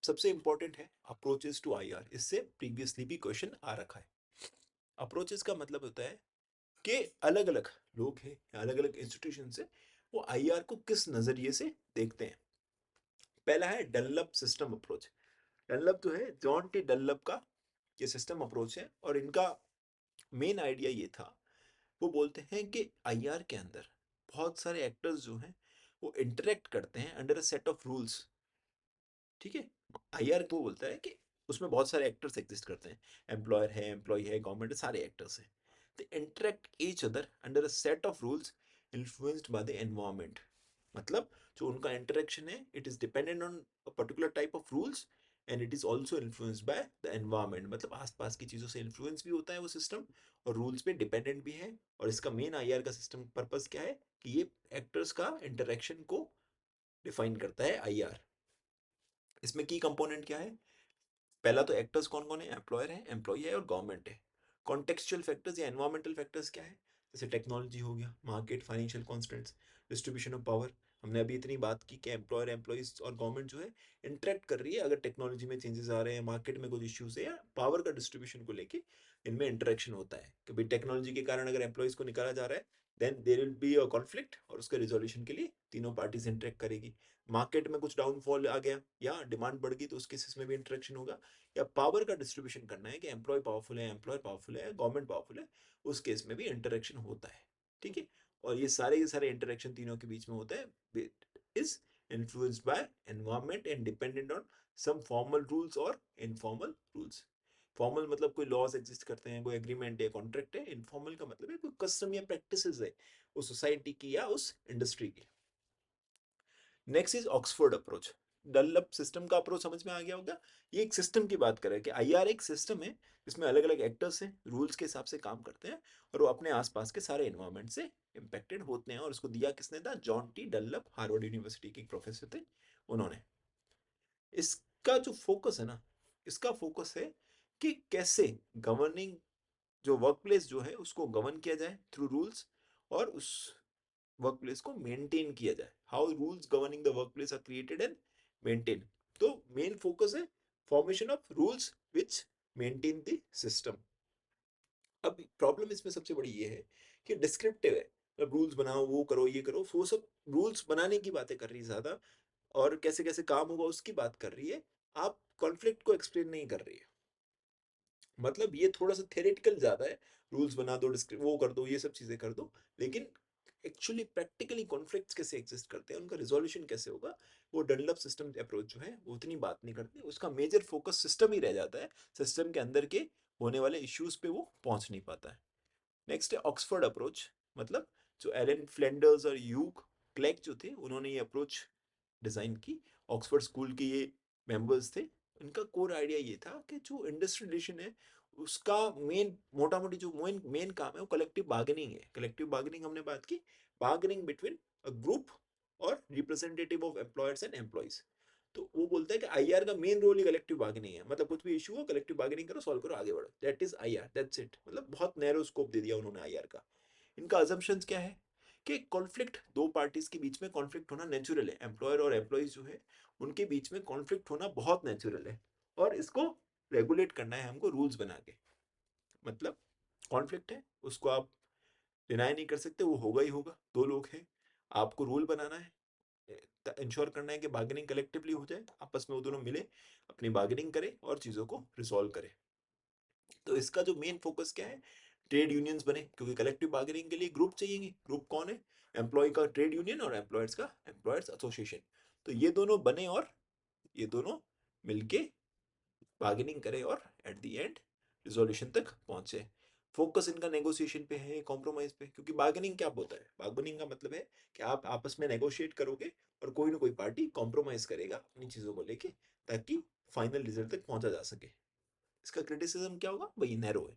सबसे इंपॉर्टेंट है अप्रोचेस टू आईआर, इससे प्रीवियसली भी क्वेश्चन आ रखा है। अप्रोचेस का मतलब होता है कि अलग अलग लोग हैं, अलग अलग इंस्टीट्यूशन है, वो आईआर को किस नजरिए से देखते हैं। पहला है डनलप सिस्टम अप्रोच। डनलप जो है, जॉन टी डनलप का ये सिस्टम अप्रोच है, और इनका मेन आइडिया ये था, वो बोलते हैं कि आईआर के अंदर बहुत सारे एक्टर्स जो हैं वो इंटरेक्ट करते हैं under a set of rules. ठीक है, आईआर तो बोलता है कि उसमें बहुत सारे एक्टर्स एग्जिस्ट करते हैं, एम्प्लॉयर है, एम्प्लॉय है, गवर्नमेंट है, सारे एक्टर्स हैं। They interact each other under a set of rules influenced by the environment. मतलब जो उनका इंटरेक्शन है, it is dependent on a particular type of rules and it is also influenced by the environment. मतलब आसपास की चीज़ों से influence भी होता है वो सिस्टम, और रूल्स पे डिपेंडेंट भी है। और इसका मेन आईआर का सिस्टम पर्पस क्या है कि ये एक्टर्स का इंटरेक्शन को डिफाइन करता है आईआर। इसमें की कंपोनेंट क्या है? पहला तो एक्टर्स कौन कौन है, एम्प्लॉयर है, एम्प्लॉय है और गवर्नमेंट है। कॉन्टेक्चुअल फैक्टर्स या एनवायरमेंटल फैक्टर्स क्या है? जैसे टेक्नोलॉजी हो गया, market, financial constants, distribution of power. हमने अभी इतनी बात की कि एम्प्लॉयर, एम्प्लॉइज और गवर्नमेंट जो है इंटरेक्ट कर रही है अगर टेक्नोलॉजी में चेंजेस आ रहे हैं, मार्केट में कुछ इश्यूज है, या पावर का डिस्ट्रीब्यूशन को लेके इनमें इंटरेक्शन होता है कि भाई टेक्नोलॉजी के कारण अगर एम्प्लॉइज को निकाला जा रहा है, then there will be a conflict, और उसके रिजोल्यूशन के लिए तीनों पार्टीज इंटरेक्ट करेगी। मार्केट में कुछ डाउनफॉल आ गया या डिमांड बढ़ गई तो उस केसेस में भी इंटरेक्शन होगा। या पावर का डिस्ट्रीब्यूशन करना है कि एम्प्लॉय पावरफुल है, एम्प्लॉयर पावरफुल है, गवर्नमेंट पावरफुल है, उस केस में भी इंटरेक्शन होता है। ठीक है, और ये सारे के सारे इंटरेक्शन तीनों के बीच में होता है is influenced by environment and dependent on some formal rules और इनफॉर्मल रूल्स। फॉर्मल मतलब कोई लॉज एग्जिस्ट करते हैं, कोई एग्रीमेंट है, कॉन्ट्रैक्ट है। इनफॉर्मल का मतलब है कोई कस्टम या प्रैक्टिसेस है उस सोसाइटी की या उस इंडस्ट्री की। Next is Oxford approach. Dunlop system का अप्रोच समझ में आ गया होगा। ये एक सिस्टम की बात करें कि आईआर एक सिस्टम है जिसमें अलग अलग एक्टर्स हैं, रूल्स के हिसाब से काम करते हैं और वो अपने आसपास के सारे एनवायरनमेंट से इम्पेक्टेड होते हैं। और उसको दिया किसने था? John T Dunlop, Harvard university के प्रोफेसर थे उन्होंने। इसका जो फोकस है ना, इसका फोकस है कि कैसे गवर्निंग जो वर्क प्लेस जो है उसको गवर्न किया जाए थ्रू रूल्स, और उस वर्क प्लेस को मेंटेन किया जाए। How rules governing the workplace are created and maintain. तो मेन फोकस है formation of rules which maintain the system. अब प्रॉब्लम इसमें सबसे बड़ी ये है कि डिस्क्रिप्टिव है, मतलब रूल्स बनाओ, वो करो, ये करो, वो सब रूल्स बनाने की बातें कर रही है ज्यादा, और कैसे कैसे काम होगा उसकी बात कर रही है। आप कॉन्फ्लिक्ट को एक्सप्लेन नहीं कर रही है। मतलब ये थोड़ा सा थेरेटिकल ज्यादा है, रूल्स बना दो, वो कर दो, ये सब चीजें कर दो, लेकिन एक्चुअली प्रैक्टिकली कॉन्फ्लिक्ट्स कैसे एग्जिस्ट करते हैं, उनका रिजोल्यूशन कैसे होगा, वो डनलप सिस्टम अप्रोच जो है वो उतनी बात नहीं करती। उसका मेजर फोकस सिस्टम ही रह जाता है, सिस्टम के अंदर के होने वाले इश्यूज पे वो पहुंच नहीं पाता है। नेक्स्ट है ऑक्सफोर्ड अप्रोच। मतलब जो एलन फ्लेंडर्स और ह्यूग क्लैक जो थे उन्होंने ये अप्रोच डिज़ाइन की, ऑक्सफोर्ड स्कूल के ये मेंबर्स थे। इनका कोर आइडिया ये था कि जो इंडस्ट्रियलाइजेशन है उसका मेन मोटा मोटी जो मेन मेन काम है वो कलेक्टिव बार्गेनिंग है। कलेक्टिव बार्गेनिंग हमने बात की, बार्गेनिंग बिटवीन अ ग्रुप और representative of employers and employees. तो वो बोलता है कि आईआर का मेन रोल ही कलेक्टिव बार्गेनिंग है। मतलब कुछ भी इशू हो, कलेक्टिव बार्गेनिंग करो, सॉल्व करो, आगे बढ़ो, that is IR, that's it. मतलब बहुत नैरो स्कोप दे दिया उन्होंने आईआर का। इनका अजम्पशंस क्या है कि कॉन्फ्लिक्ट, दो पार्टीज के बीच में कॉन्फ्लिक्ट होना नेचुरल है, एम्प्लॉयर और एम्प्लॉइज जो है उनके बीच में कॉन्फ्लिक्ट होना बहुत नेचुरल है, और इसको रेगुलेट करना है हमको रूल्स बना के। मतलब कॉन्फ्लिक्ट है, उसको आप डिनाई नहीं कर सकते, वो होगा ही होगा, दो लोग हैं, आपको रूल बनाना है, इंश्योर करना है कि बार्गेनिंग कलेक्टिवली हो जाए, आपस में वो दोनों मिले, अपनी बार्गेनिंग करें और चीज़ों को रिजॉल्व करें। तो इसका जो मेन फोकस क्या है, ट्रेड यूनियंस बने, क्योंकि कलेक्टिव बार्गेनिंग के लिए ग्रुप चाहिए। ग्रुप कौन है? एम्प्लॉय का ट्रेड यूनियन और एम्प्लॉयर्स का एम्प्लॉयर्स एसोसिएशन। तो ये दोनों बने और ये दोनों मिलके बार्गेनिंग करें और एट द एंड रिजोल्यूशन तक पहुंचे। फोकस इनका नेगोशिएशन पे है, कॉम्प्रोमाइज पे, क्योंकि बार्गेनिंग क्या होता है? बार्गेनिंग का मतलब है कि आप आपस में नेगोशिएट करोगे और कोई ना कोई पार्टी कॉम्प्रोमाइज करेगा अपनी चीजों को लेके, ताकि फाइनल रिजल्ट तक पहुंचा जा सके। इसका क्रिटिसिज्म क्या होगा? भाई नैरो है,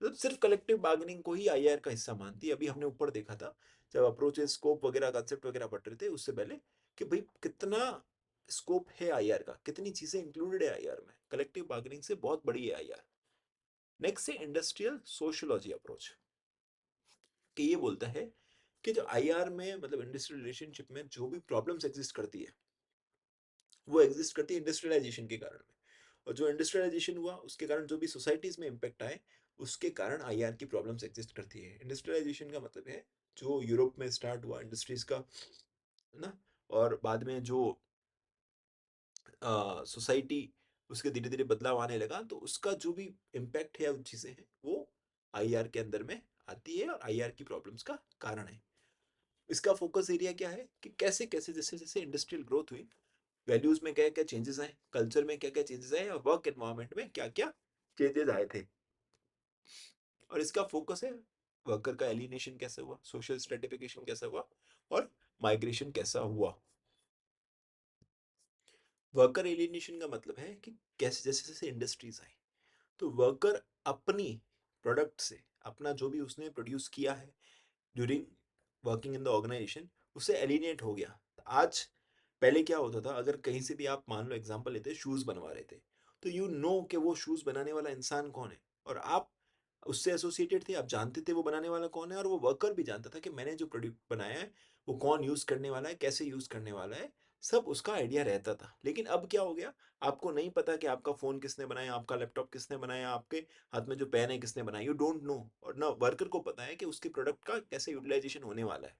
मतलब सिर्फ कलेक्टिव बार्गेनिंग को ही आईआर का हिस्सा मानती है। अभी हमने ऊपर देखा था जब अप्रोचेस, स्कोप वगैरह, कंसेप्ट वगैरह पढ़ रहे थे उससे पहले, कि भाई कितना स्कोप है आईआर का, कितनी चीजें इंक्लूडेड है आईआर में, कलेक्टिव बार्गेनिंग से बहुत बड़ी है आईआर। नेक्स्ट है इंडस्ट्रियल सोशियोलॉजी अप्रोच, कि ये बोलता है कि जो आईआर में, मतलब इंडस्ट्रियल रिलेशनशिप में जो भी प्रॉब्लम्स एग्जिस्ट करती है वो एग्जिस्ट करती है इंडस्ट्रियलाइजेशन के कारण में। और जो इंडस्ट्रियलाइजेशन हुआ उसके कारण जो भी सोसाइटीज में इम्पैक्ट आए, उसके कारण आईआर की प्रॉब्लम्स एग्जिस्ट करती है। इंडस्ट्रियलाइजेशन का मतलब है जो यूरोप में स्टार्ट हुआ इंडस्ट्रीज का, है ना, और बाद में जो सोसाइटी उसके धीरे धीरे बदलाव आने लगा, तो उसका जो भी इम्पैक्ट है, चीज़ें हैं, वो आईआर के अंदर में आती है और आईआर की प्रॉब्लम्स का कारण है। इसका फोकस एरिया क्या है कि कैसे कैसे जैसे जैसे इंडस्ट्रियल ग्रोथ हुई, वैल्यूज में क्या क्या चेंजेस आए, कल्चर में क्या क्या चेंजेस आए और वर्क एनवायरनमेंट में क्या क्या चेंजेस आए थे। और इसका फोकस है वर्कर का एलिनेशन कैसे हुआ, सोशल स्ट्रेटिफिकेशन कैसा हुआ और माइग्रेशन कैसा हुआ। वर्कर एलिनेशन का मतलब है कि कैसे जैसे जैसे इंडस्ट्रीज आई तो वर्कर अपनी प्रोडक्ट से, अपना जो भी उसने प्रोड्यूस किया है during working in the organisation, उससे एलिनेट हो गया। आज पहले क्या होता था, अगर कहीं से भी आप मान लो एग्जांपल लेते शूज बनवा रहे थे, तो यू नो कि वो शूज बनाने वाला इंसान कौन है और आप उससे एसोसिएटेड थे, आप जानते थे वो बनाने वाला कौन है और वो वर्कर भी जानता था कि मैंने जो प्रोडक्ट बनाया है वो कौन यूज करने वाला है, कैसे यूज करने वाला है, सब उसका आइडिया रहता था। लेकिन अब क्या हो गया, आपको नहीं पता कि आपका फोन किसने बनाया, आपका लैपटॉप किसने बनाया, आपके हाथ में जो पेन है किसने बनाया, यू डोंट नो। और ना वर्कर को पता है कि उसके प्रोडक्ट का कैसे यूटिलाइजेशन होने वाला है।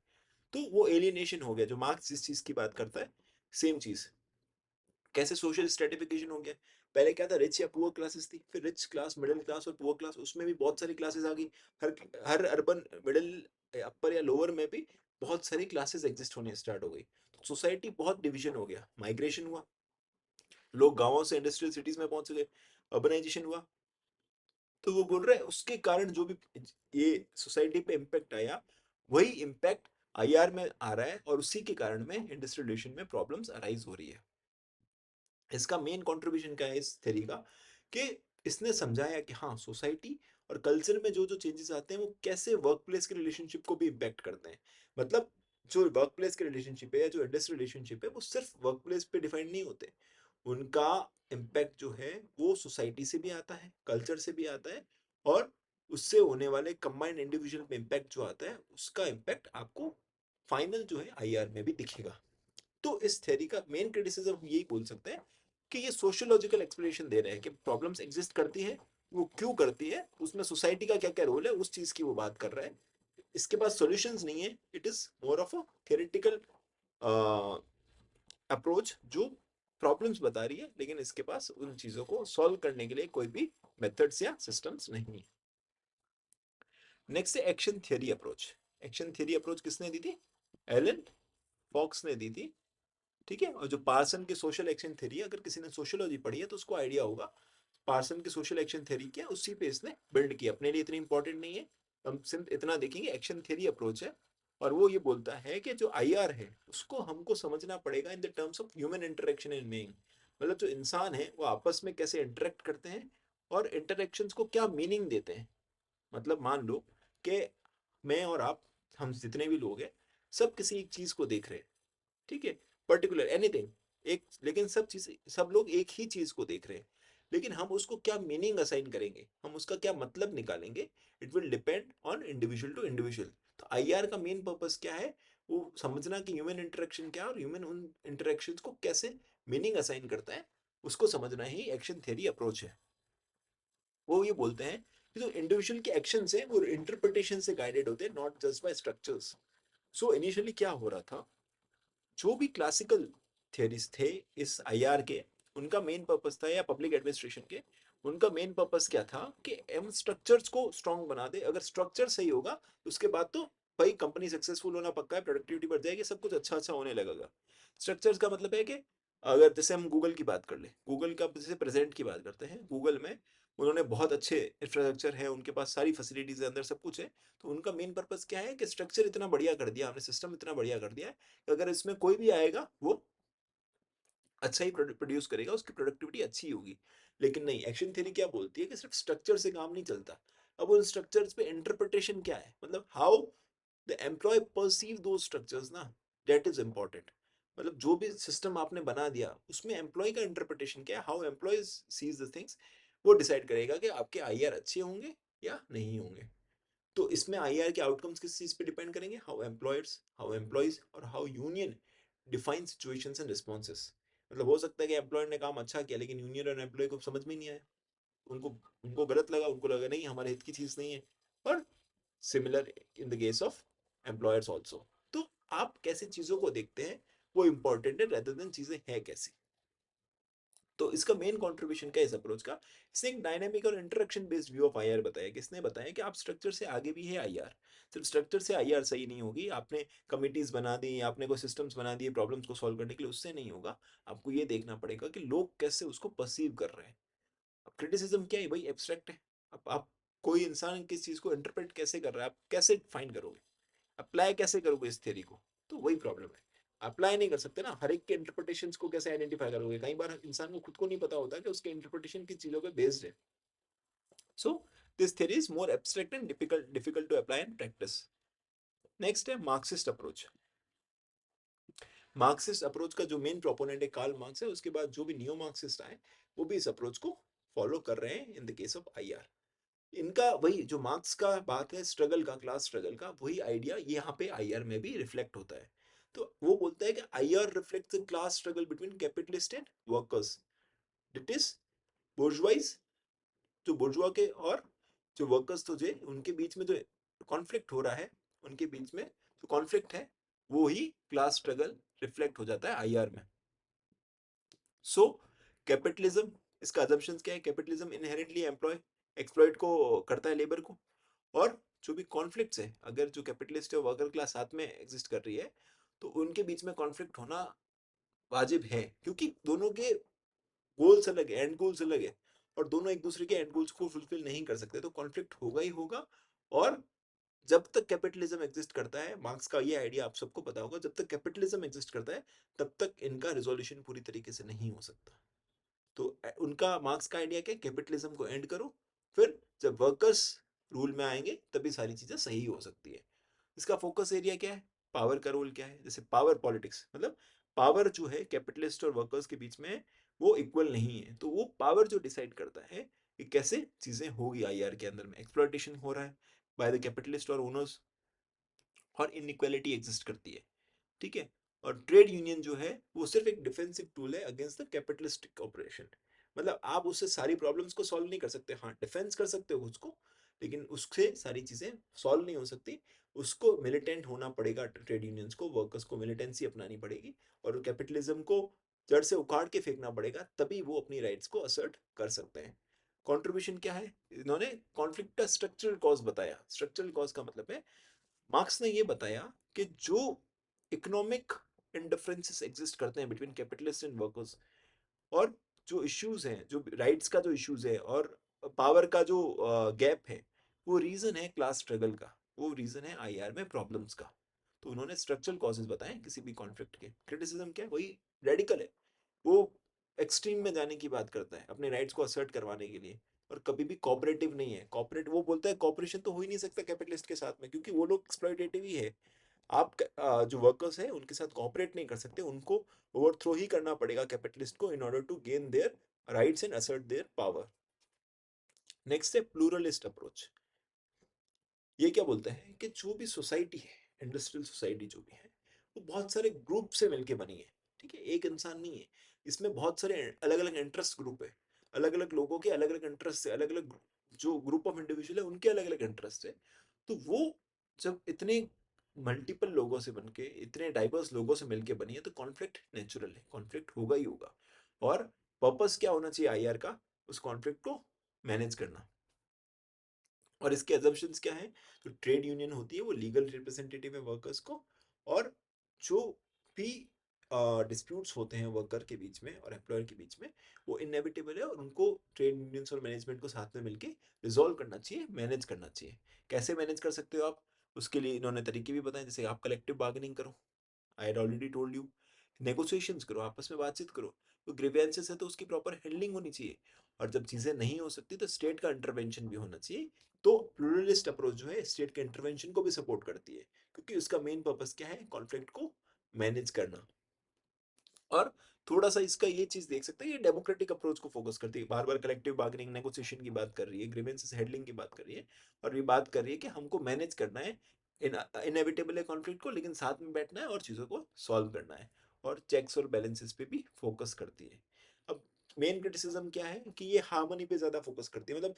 तो वो एलियनेशन हो गया जो मार्क्स जिस चीज की बात करता है, सेम चीज। कैसे सोशल स्ट्रेटिफिकेशन हो गया, पहले क्या था, रिच या पुअर क्लासेस थी, फिर रिच क्लास, मिडिल क्लास और पुअर क्लास, उसमें भी बहुत सारी क्लासेस आ गई। हर हर अर्बन मिडिल अपर या लोअर में भी बहुत सारी क्लासेस एग्जिस्ट होने स्टार्ट हो गई। सोसाइटी बहुत डिवीजन हो गया, माइग्रेशन हुआ, लोग गांवों से इंडस्ट्रियल सिटीज में पहुंच गए, अर्बनाइजेशन हुआ। तो वो बोल रहे हैं उसके कारण जो भी ये सोसाइटी पे इम्पैक्ट आया, वही इम्पैक्ट आईआर में आ रहा है और उसी के कारण में इंडस्ट्रियलाइजेशन में प्रॉब्लम्स अराइज हो रही है। इसका मेन कंट्रीब्यूशन क्या है इस थ्योरी का, कि इसने समझाया कि हाँ, सोसाइटी और कल्चर में जो जो चेंजेस आते हैं वो कैसे वर्क प्लेस के रिलेशनशिप को भी इम्पैक्ट करते हैं। मतलब जो वर्क प्लेस के रिलेशनशिप है या जो इंडस्ट्रियल रिलेशनशिप है वो सिर्फ वर्क प्लेस पे डिफाइंड नहीं होते, उनका इम्पैक्ट जो है वो सोसाइटी से भी आता है, कल्चर से भी आता है, और उससे होने वाले कंबाइंड इंडिविजुअल पे इम्पैक्ट जो आता है उसका इम्पैक्ट आपको फाइनल जो है आईआर में भी दिखेगा। तो इस थ्योरी का मेन क्रिटिसिज्म हम यही बोल सकते हैं कि ये सोशियोलॉजिकल एक्सप्लेनेशन दे रहे हैं कि प्रॉब्लम्स एग्जिस्ट करती है, वो क्यों करती है, उसमें सोसाइटी का क्या क्या रोल है, उस चीज की वो बात कर रहा है। इसके पास सॉल्यूशंस नहीं है, it is more of a theoretical approach जो प्रॉब्लम्स बता रही है, लेकिन इसके पास उन चीजों को सॉल्व करने के लिए कोई भी मेथड्स या सिस्टम्स नहीं है। नेक्स्ट है action theory approach. Action theory approach किसने दी थी, एलन फॉक्स ने दी थी। ठीक है, और जो पार्सन की सोशल एक्शन थ्योरी है, अगर किसी ने सोशियोलॉजी पढ़ी है तो उसको आइडिया होगा पार्सन की सोशल एक्शन थ्योरी क्या, उसी पे इसने बिल्ड किया। अपने लिए इतनी इंपॉर्टेंट नहीं है, हम सिर्फ इतना देखेंगे एक्शन थ्योरी अप्रोच है। और वो ये बोलता है कि जो आईआर है उसको हमको समझना पड़ेगा in the terms of human interaction in being. मतलब जो इंसान है वो आपस में कैसे इंटरेक्ट करते हैं और इंटरेक्शंस को क्या मीनिंग देते हैं। मतलब मान लो कि मैं और आप, हम जितने भी लोग हैं, सब किसी एक चीज को देख रहे हैं, ठीक है, पर्टिकुलर एनीथिंग, एक, लेकिन सब चीज, सब लोग एक ही चीज को देख रहे हैं, लेकिन हम उसको क्या मीनिंग असाइन करेंगे, हम उसका क्या मतलब निकालेंगे, it will depend on individual to individual. तो आईआर का मेन पर्पस क्या है, वो समझना कि ह्यूमन इंटरेक्शन क्या है और ह्यूमन उन इंटरेक्शंस को कैसे मीनिंग असाइन करता है, उसको समझना ही एक्शन थ्योरी अप्रोच है। वो ये बोलते हैं कि जो इंडिविजुअल के एक्शन है वो इंटरप्रिटेशन से गाइडेड होते हैं, not just by structures. So initially क्या हो रहा था, जो भी क्लासिकल थियरीज थे इस आईआर के, उनका मेन पर्पस था, या पब्लिक एडमिनिस्ट्रेशन के, उनका मेन पर्पस क्या था कि हम स्ट्रक्चर्स को स्ट्रांग बना दे। अगर स्ट्रक्चर सही होगा उसके बाद तो भाई कंपनी सक्सेसफुल होना पक्का है, प्रोडक्टिविटी बढ़ जाएगी, सब कुछ अच्छा अच्छा होने लगेगा। स्ट्रक्चर्स का मतलब है कि अगर जैसे हम गूगल की बात कर ले, गूगल का जैसे प्रेजेंट की बात करते हैं, गूगल में उन्होंने बहुत अच्छे इंफ्रास्ट्रक्चर है, उनके पास सारी फैसिलिटीज है, अंदर सब कुछ है। तो उनका मेन पर्पस क्या है कि स्ट्रक्चर इतना बढ़िया कर दिया हमने, सिस्टम इतना बढ़िया कर दिया है कि अगर इसमें कोई भी आएगा वो अच्छा ही प्रोड्यूस करेगा, उसकी प्रोडक्टिविटी अच्छी होगी। लेकिन नहीं, एक्शन थ्योरी क्या बोलती है कि सिर्फ स्ट्रक्चर से काम नहीं चलता। अब उन स्ट्रक्चर्स पे इंटरप्रिटेशन क्या है, मतलब हाउ द एम्प्लॉय परसीव दो स्ट्रक्चर्स ना, दैट इज इंपॉर्टेंट। मतलब जो भी सिस्टम आपने बना दिया उसमें एम्प्लॉय का इंटरप्रिटेशन क्या है, how employees sees the things, वो डिसाइड करेगा कि आपके आईआर अच्छे होंगे या नहीं होंगे। तो इसमें आईआर के आउटकम्स किस चीज पे डिपेंड करेंगे, हाउ एम्प्लॉयज और how union define situations and responses. मतलब हो सकता है कि एम्प्लॉयर ने काम अच्छा किया लेकिन यूनियन और एम्प्लॉय को समझ में नहीं आया, उनको उनको गलत लगा, उनको लगा नहीं हमारे हित की चीज नहीं है। और similar in the case of employers also. तो आप कैसे चीजों को देखते हैं वो इंपॉर्टेंट है, रेदर देन चीजें हैं कैसी। तो इसका मेन कंट्रीब्यूशन क्या है इस अप्रोच का? इसने एक डायनामिक और interaction based view of IR बताया कि इसने बताया कि आप स्ट्रक्चर से आगे भी है आईआर। सिर्फ स्ट्रक्चर से आईआर सही नहीं होगी, आपने कमिटीज बना दी, आपने कोई सिस्टम्स बना दिए प्रॉब्लम्स को सॉल्व करने के लिए, उससे नहीं होगा। आपको ये देखना पड़ेगा कि लोग कैसे उसको परसीव कर रहे हैं। अब क्रिटिसिज्म क्या है भाई? एब्स्ट्रैक्ट है। अब आप कोई इंसान किस चीज को इंटरप्रेट कैसे कर रहा है, आप कैसे फाइन करोगे, अप्लाई कैसे करोगे इस थ्योरी को? तो वही प्रॉब्लम है, अप्लाई नहीं कर सकते ना। हर एक के इंटरप्रिटेशंस को कैसे आइडेंटिफाई करोगे? कई बार इंसान को खुद को नहीं पता होता कि उसके इंटरप्रिटेशन किस चीजों पे बेस्ड है। So this theory is more abstract and difficult to apply in practice. Next है मार्क्सिस्ट अप्रोच। मार्क्सिस्ट अप्रोच का जो मेन प्रोपोनेंट है कार्ल मार्क्स है, उसके बाद जो भी नियो मार्क्सिस्ट आए वो भी इस अप्रोच को फॉलो कर रहे हैं in the case of IR. इनका वही जो मार्क्स का बात है स्ट्रगल का, क्लास स्ट्रगल का, वही आइडिया यहाँ पे आईआर में भी रिफ्लेक्ट होता है। तो वो बोलता है कि IR reflects the class struggle between capitalist and workers. It is bourgeoisie, जो बुर्जुआ के और जो वर्कर्स थे उनके बीच में जो कॉन्फ्लिक्ट हो रहा है, उनके बीच में जो कॉन्फ्लिक्ट है वो ही क्लास स्ट्रगल रिफ्लेक्ट हो जाता है आईआर में। सो कैपिटलिज्म, इसका अजम्पशंस क्या है? कैपिटलिज्म इनहेरेंटली एम्प्लॉय एक्सप्लॉइट को करता है लेबर को, और जो भी कॉन्फ्लिक्ट्स है, अगर जो कैपिटलिस्ट है वर्कर क्लास साथ में एग्जिस्ट कर रही है तो उनके बीच में कॉन्फ्लिक्ट होना वाजिब है, क्योंकि दोनों के गोल्स अलग है, एंड गोल्स अलग है, और दोनों एक दूसरे के एंड गोल्स को फुलफिल नहीं कर सकते, तो कॉन्फ्लिक्ट होगा ही होगा। और जब तक कैपिटलिज्म एग्जिस्ट करता है, मार्क्स का ये आइडिया आप सबको पता होगा, जब तक कैपिटलिज्म एग्जिस्ट करता है तब तक इनका रिजोल्यूशन पूरी तरीके से नहीं हो सकता। तो उनका मार्क्स का आइडिया क्या? कैपिटलिज्म को एंड करो, फिर जब वर्कर्स रूल में आएंगे तभी सारी चीजें सही हो सकती है। इसका फोकस एरिया क्या है? पावर का रोल क्या है? जैसे पावर पॉलिटिक्स, मतलब पावर जो है कैपिटलिस्ट और वर्कर्स के बीच में वो इक्वल नहीं है, तो वो पावर जो डिसाइड करता है कि कैसे चीजें होगी आईआर के अंदर में। एक्सप्लॉइटेशन हो रहा है बाय द कैपिटलिस्ट और ओनर्स, और इनइक्वालिटी एग्जिस्ट करती है, ठीक है। और ट्रेड यूनियन जो है वो सिर्फ एक डिफेंसिव टूल है अगेंस्ट द कैपिटलिस्टिक ऑपरेशन। मतलब आप उससे सारी प्रॉब्लम्स को सॉल्व नहीं कर सकते, हाँ डिफेंस कर सकते हो उसको, लेकिन उससे सारी चीजें सॉल्व नहीं हो सकती। उसको मिलिटेंट होना पड़ेगा, ट्रेड यूनियंस को, वर्कर्स को मिलिटेंसी अपनानी पड़ेगी, और कैपिटलिज्म को जड़ से उखाड़ के फेंकना पड़ेगा, तभी वो अपनी राइट्स को असर्ट कर सकते हैं। कंट्रीब्यूशन क्या है? इन्होंने कॉन्फ्लिक्ट का स्ट्रक्चरल कॉज बताया। स्ट्रक्चरल कॉज का मतलब है, मार्क्स ने ये बताया कि जो इकोनॉमिक इंडिफरेंसेस एग्जिस्ट करते हैं बिटवीन कैपिटलिस्ट एंड वर्कर्स, और जो इश्यूज हैं, जो राइट्स का जो इश्यूज है और पावर का जो गैप है, वो रीजन है क्लास स्ट्रगल का, वो रीजन है आईआर में प्रॉब्लम्स का। तो उन्होंने स्ट्रक्चरल कॉजेज बताए किसी भी कॉन्फ्लिक्ट के। क्रिटिसिज्म क्या है? वही रेडिकल है, वो एक्सट्रीम में जाने की बात करता है अपने राइट्स को असर्ट करवाने के लिए, और कभी भी कोऑपरेटिव नहीं है। कॉपरेट वो बोलता है कॉपरेशन तो हो ही नहीं सकता कैपिटलिस्ट के साथ में, क्योंकि वो लोग एक्सप्लॉइटेटिव ही है। आप जो वर्कर्स हैं उनके साथ कोऑपरेट नहीं कर सकते, उनको ओवरथ्रो ही करना पड़ेगा कैपिटलिस्ट को in order to gain their rights and assert their power. Next है प्लूरलिस्ट अप्रोच। ये क्या बोलता है कि जो भी सोसाइटी है, इंडस्ट्रियल सोसाइटी जो भी है, वो बहुत सारे ग्रुप से मिलके बनी है, ठीक है, एक इंसान नहीं है। इसमें बहुत सारे अलग अलग इंटरेस्ट ग्रुप है, अलग अलग लोगों के अलग अलग इंटरेस्ट है, अलग अलग जो ग्रुप ऑफ इंडिविजुअल है उनके अलग अलग इंटरेस्ट है। तो वो जब इतने मल्टीपल लोगों से बनके, इतने डाइवर्स लोगों से मिलके बनी है, तो कॉन्फ्लिक्ट नेचुरल है, कॉन्फ्लिक्ट होगा ही होगा। और पर्पस क्या होना चाहिए आईआर का? उस कॉन्फ्लिक्ट को मैनेज करना। और इसके अजम्पशंस क्या है? तो ट्रेड यूनियन होती है वो लीगल रिप्रेजेंटेटिव है वर्कर्स को, और जो भी डिस्प्यूट्स होते हैं वर्कर के बीच में और एम्प्लॉयर के बीच में, वो इनएविटेबल है, और उनको ट्रेड यूनियंस और मैनेजमेंट को साथ में मिलके रिजॉल्व करना चाहिए, मैनेज करना चाहिए। कैसे मैनेज कर सकते हो आप? उसके लिए इन्होंने तरीके भी बताए, जैसे आप कलेक्टिव बार्गेनिंग करो, I had already told you, negotiations करो, आपस में बातचीत करो। तो ग्रीवेंसेस है तो उसकी प्रॉपर हैंडलिंग होनी चाहिए, और जब चीजें नहीं हो सकती तो स्टेट का इंटरवेंशन भी होना चाहिए। तो प्लूरलिस्ट अप्रोच जो है स्टेट के इंटरवेंशन को भी सपोर्ट करती है, क्योंकि उसका मेन पर्पस क्या है? कॉन्फ्लिक्ट को मैनेज करना। और थोड़ा सा इसका ये चीज देख सकते हैं, ये डेमोक्रेटिक अप्रोच को फोकस करती है, बार बार कलेक्टिव बार्गेनिंग नेगोशिएशन की बात कर रही है, ग्रीवेंसेस हैंडलिंग की बात कर रही है, और ये बात कर रही है कि हमको मैनेज करना है इनएविटेबल है कॉन्फ्लिक्ट को, लेकिन साथ में बैठना है और चीजों को सॉल्व करना है। और चेक्स और बैलेंसेस पे भी फोकस करती है। अब मेन क्रिटिसिज्म क्या है कि ये हार्मनी पे ज्यादा फोकस करती है। मतलब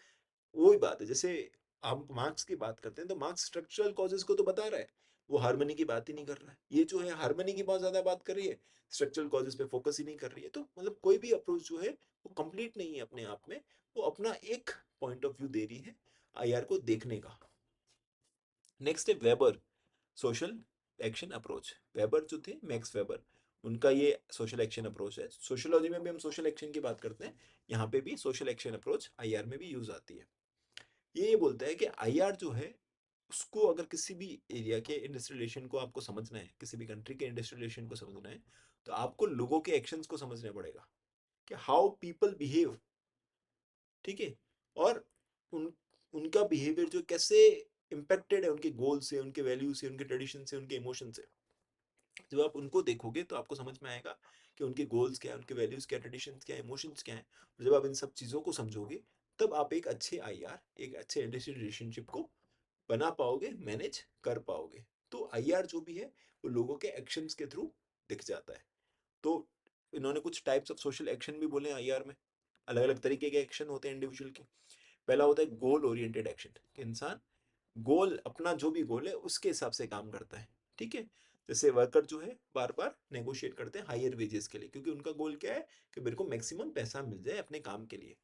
वही बात है, जैसे हम मार्क्स की बात करते हैं तो मार्क्स स्ट्रक्चरल कॉजेस को तो बता रहा है, वो हार्मनी की बात ही नहीं कर रहा है। ये जो है हार्मनी की बहुत ज्यादा बात कर रही है, स्ट्रक्चरल कॉजेस पे फोकस ही नहीं कर रही है। तो मतलब कोई भी अप्रोच जो है वो कंप्लीट नहीं है अपने आप में, वो अपना एक पॉइंट ऑफ व्यू दे रही है आईआर को देखने का। नेक्स्ट है weber, social action approach. Weber जो थे, मैक्स वेबर, उनका ये सोशल एक्शन अप्रोच है। सोशियोलॉजी में भी हम सोशल एक्शन की बात करते हैं, यहाँ पे भी सोशल एक्शन अप्रोच आईआर में भी यूज आती है। ये बोलता है कि आईआर जो है उसको अगर किसी भी एरिया के इंडस्ट्रियलाइजेशन को आपको समझना है, किसी भी कंट्री के इंडस्ट्रियलाइजेशन को समझना है, तो आपको लोगों के एक्शंस को समझना पड़ेगा कि हाउ पीपल बिहेव, ठीक है, और उन उनका बिहेवियर जो कैसे इम्पेक्टेड है उनके गोल से, उनके वैल्यू से, उनके ट्रेडिशन से, उनके इमोशन से। जब आप उनको देखोगे तो आपको समझ में आएगा कि उनके गोल्स क्या है, उनके वैल्यूज क्या, ट्रेडिशंस क्या, इमोशंस क्या है। और जब आप इन सब चीज़ों को समझोगे तब आप एक अच्छे आईआर, एक अच्छे इंडस्ट्रियल रिलेशनशिप को बना पाओगे, मैनेज कर पाओगे। तो आईआर जो भी है वो लोगों के एक्शंस के थ्रू दिख जाता है। तो इन्होंने कुछ टाइप्स ऑफ सोशल एक्शन भी बोले आईआर में। अलग अलग तरीके के एक्शन होते हैं इंडिविजुअल के। पहला होता है गोल ओरिएंटेड एक्शन, कि इंसान गोल, अपना जो भी गोल है उसके हिसाब से काम करता है, ठीक है। जैसे वर्कर जो है बार बार नेगोशिएट करते हैं हायर वेजेस के लिए, क्योंकि उनका गोल क्या है कि मेरे को मैक्सिमम पैसा मिल जाए अपने काम के लिए।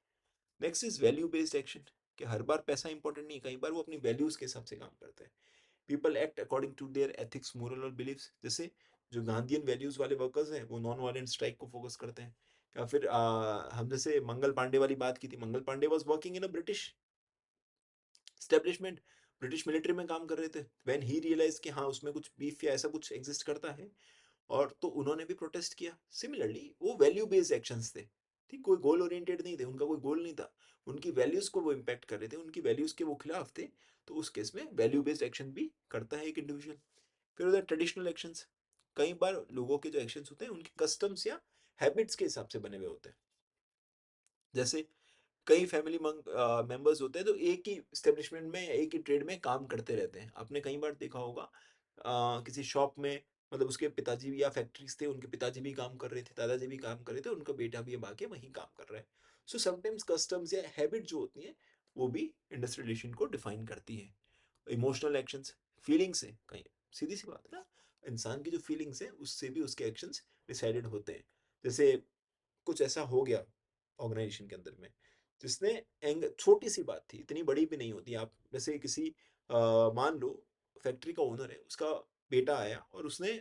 Next is value based action, कि हर बार पैसा इंपॉर्टेंट नहीं, कई बार वो अपनी वैल्यूज के हिसाब से काम करते हैं। People act according to their ethics, moral और बिलीव्स। जैसे जो गांधीयन वैल्यूज वाले वर्कर्स हैं वो नॉन वायलेंट स्ट्राइक को फोकस करते हैं। या फिर हम जैसे मंगल पांडे वाली बात की थी, Mangal Pandey was working in a British establishment, British military में काम कर रहे थे। व्हेन ही रियलाइज कि हाँ उसमें कुछ बीफ या ऐसा कुछ एग्जिस्ट करता है, और तो उन्होंने भी प्रोटेस्ट किया। सिमिलरली वो वैल्यू बेस्ड एक्शंस थे, ठीक, कोई गोल ओरिएंटेड नहीं थे, उनका कोई गोल नहीं था, उनकी वैल्यूज को वो इम्पैक्ट कर रहे थे, उनकी वैल्यूज के वो खिलाफ थे। तो उस केस में वैल्यू बेस्ड एक्शन भी करता है एक इंडिविजुअल। फिर होता है ट्रेडिशनल एक्शंस। कई बार लोगों के जो एक्शंस होते हैं उनके कस्टम्स या हैबिट्स के हिसाब से बने हुए होते हैं। जैसे कई फैमिली मेंबर्स होते हैं तो एक ही स्टेब्लिशमेंट में, एक ही ट्रेड में काम करते रहते हैं। आपने कई बार देखा होगा किसी शॉप में, मतलब उसके पिताजी भी, या फैक्ट्रीज थे उनके पिताजी भी काम कर रहे थे, दादाजी भी काम कर रहे थे, उनका बेटा भी अब आके वहीं काम कर रहा है। सो समटाइम्स कस्टम्स या हैबिट जो होती हैं वो भी इंडस्ट्रियल रिलेशन को डिफाइन करती है। इमोशनल एक्शंस, फीलिंग्स है कहीं, सीधी सी बात है ना, इंसान की जो फीलिंग्स है उससे भी उसके एक्शंस डिसाइडेड होते हैं। जैसे कुछ ऐसा हो गया ऑर्गेनाइजेशन के अंदर में जिसने एंग, छोटी सी बात थी, इतनी बड़ी भी नहीं होती। आप जैसे किसी मान लो फैक्ट्री का ओनर है, उसका बेटा आया और उसने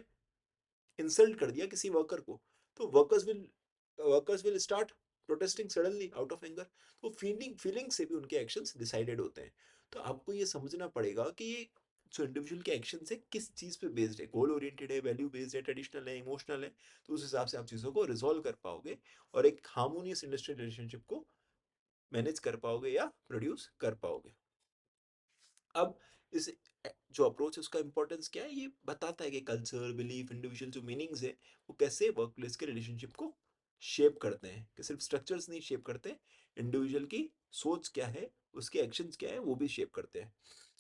इंसल्ट कर दिया किसी वर्कर को, तो workers will start protesting suddenly out of anger. तो फीलिंग से भी उनके एक्शंस डिसाइडेड होते हैं। तो आपको ये समझना पड़ेगा कि ये जो इंडिविजुअल के एक्शन है किस चीज पे बेस्ड है, गोल ओरिएंटेड है, वैल्यू बेस्ड है, ट्रेडिशनल है, इमोशनल है। तो उस हिसाब से आप चीजों को रिजोल्व कर पाओगे और एक हार्मोनियस इंडस्ट्रियल रिलेशनशिप को मैनेज कर पाओगे या प्रोड्यूस कर पाओगे। अब इस जो अप्रोच है उसका इंपॉर्टेंस क्या है, ये बताता है कि कल्चर, बिलीफ, इंडिविजुअल जो मीनिंग्स है वो कैसे वर्क प्लेस के रिलेशनशिप को शेप करते हैं, कि सिर्फ स्ट्रक्चर्स नहीं शेप करते, इंडिविजुअल की सोच क्या है, उसके एक्शंस क्या है, वो भी शेप करते हैं।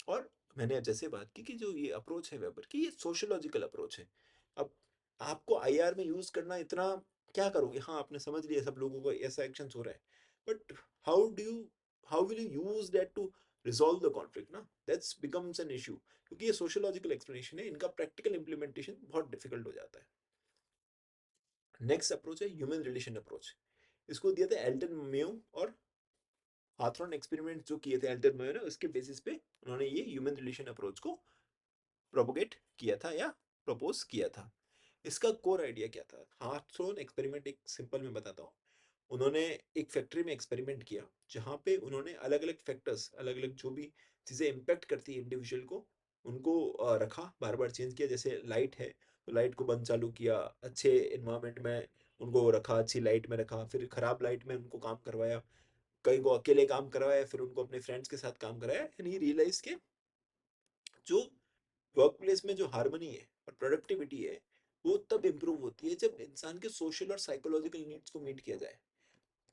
और मैंने जैसे बात की कि जो ये अप्रोच है वेबर की, ये सोशोलॉजिकल अप्रोच है। अब आपको आईआर में यूज करना इतना, क्या करोगे, हाँ आपने समझ लिया सब लोगों को ऐसा एक्शन हो रहा है, but how do you, how will you use that to resolve the conflict ना, दैट्स बिकम्स एन इशू। क्योंकि ये सोशोलॉजिकल एक्सप्लेनेशन है, इनका प्रैक्टिकल इंप्लीमेंटेशन बहुत डिफिकल्ट हो जाता है। नेक्स्ट अप्रोच है ह्यूमन रिलेशन अप्रोच। इसको दिया था एल्टन मेयो और हाथरॉन। एक्सपेरिमेंट जो किए थे एल्टन मेयो ने, उसके बेसिस पे उन्होंने ये ह्यूमन रिलेशन अप्रोच को प्रोपोगेट किया था या प्रपोज किया था। इसका कोर आइडिया क्या था, हाथरॉन एक्सपेरिमेंट एक सिंपल में बताता हूँ। उन्होंने एक फैक्ट्री में एक्सपेरिमेंट किया जहाँ पे उन्होंने अलग अलग फैक्टर्स, अलग अलग जो भी चीज़ें इम्पेक्ट करती है इंडिविजुअल को, उनको रखा, बार बार चेंज किया। जैसे लाइट है तो लाइट को बंद चालू किया, अच्छे इन्वायरमेंट में उनको रखा, अच्छी लाइट में रखा, फिर खराब लाइट में उनको काम करवाया, कहीं को अकेले काम करवाया, फिर उनको अपने फ्रेंड्स के साथ काम कराया। एंड ही रियलाइज के जो वर्क प्लेस में जो हार्मनी है और प्रोडक्टिविटी है वो तब इम्प्रूव होती है जब इंसान के सोशल और साइकोलॉजिकल नीड्स को मीट किया जाए।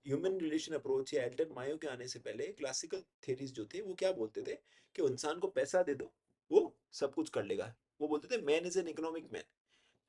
ह्यूमन रिलेशन अप्रोच या एल्टन मायो के आने से पहले क्लासिकल थेरीज जो थे वो क्या बोलते थे कि इंसान को पैसा दे दो वो सब कुछ कर लेगा। वो बोलते थे man is an economic man,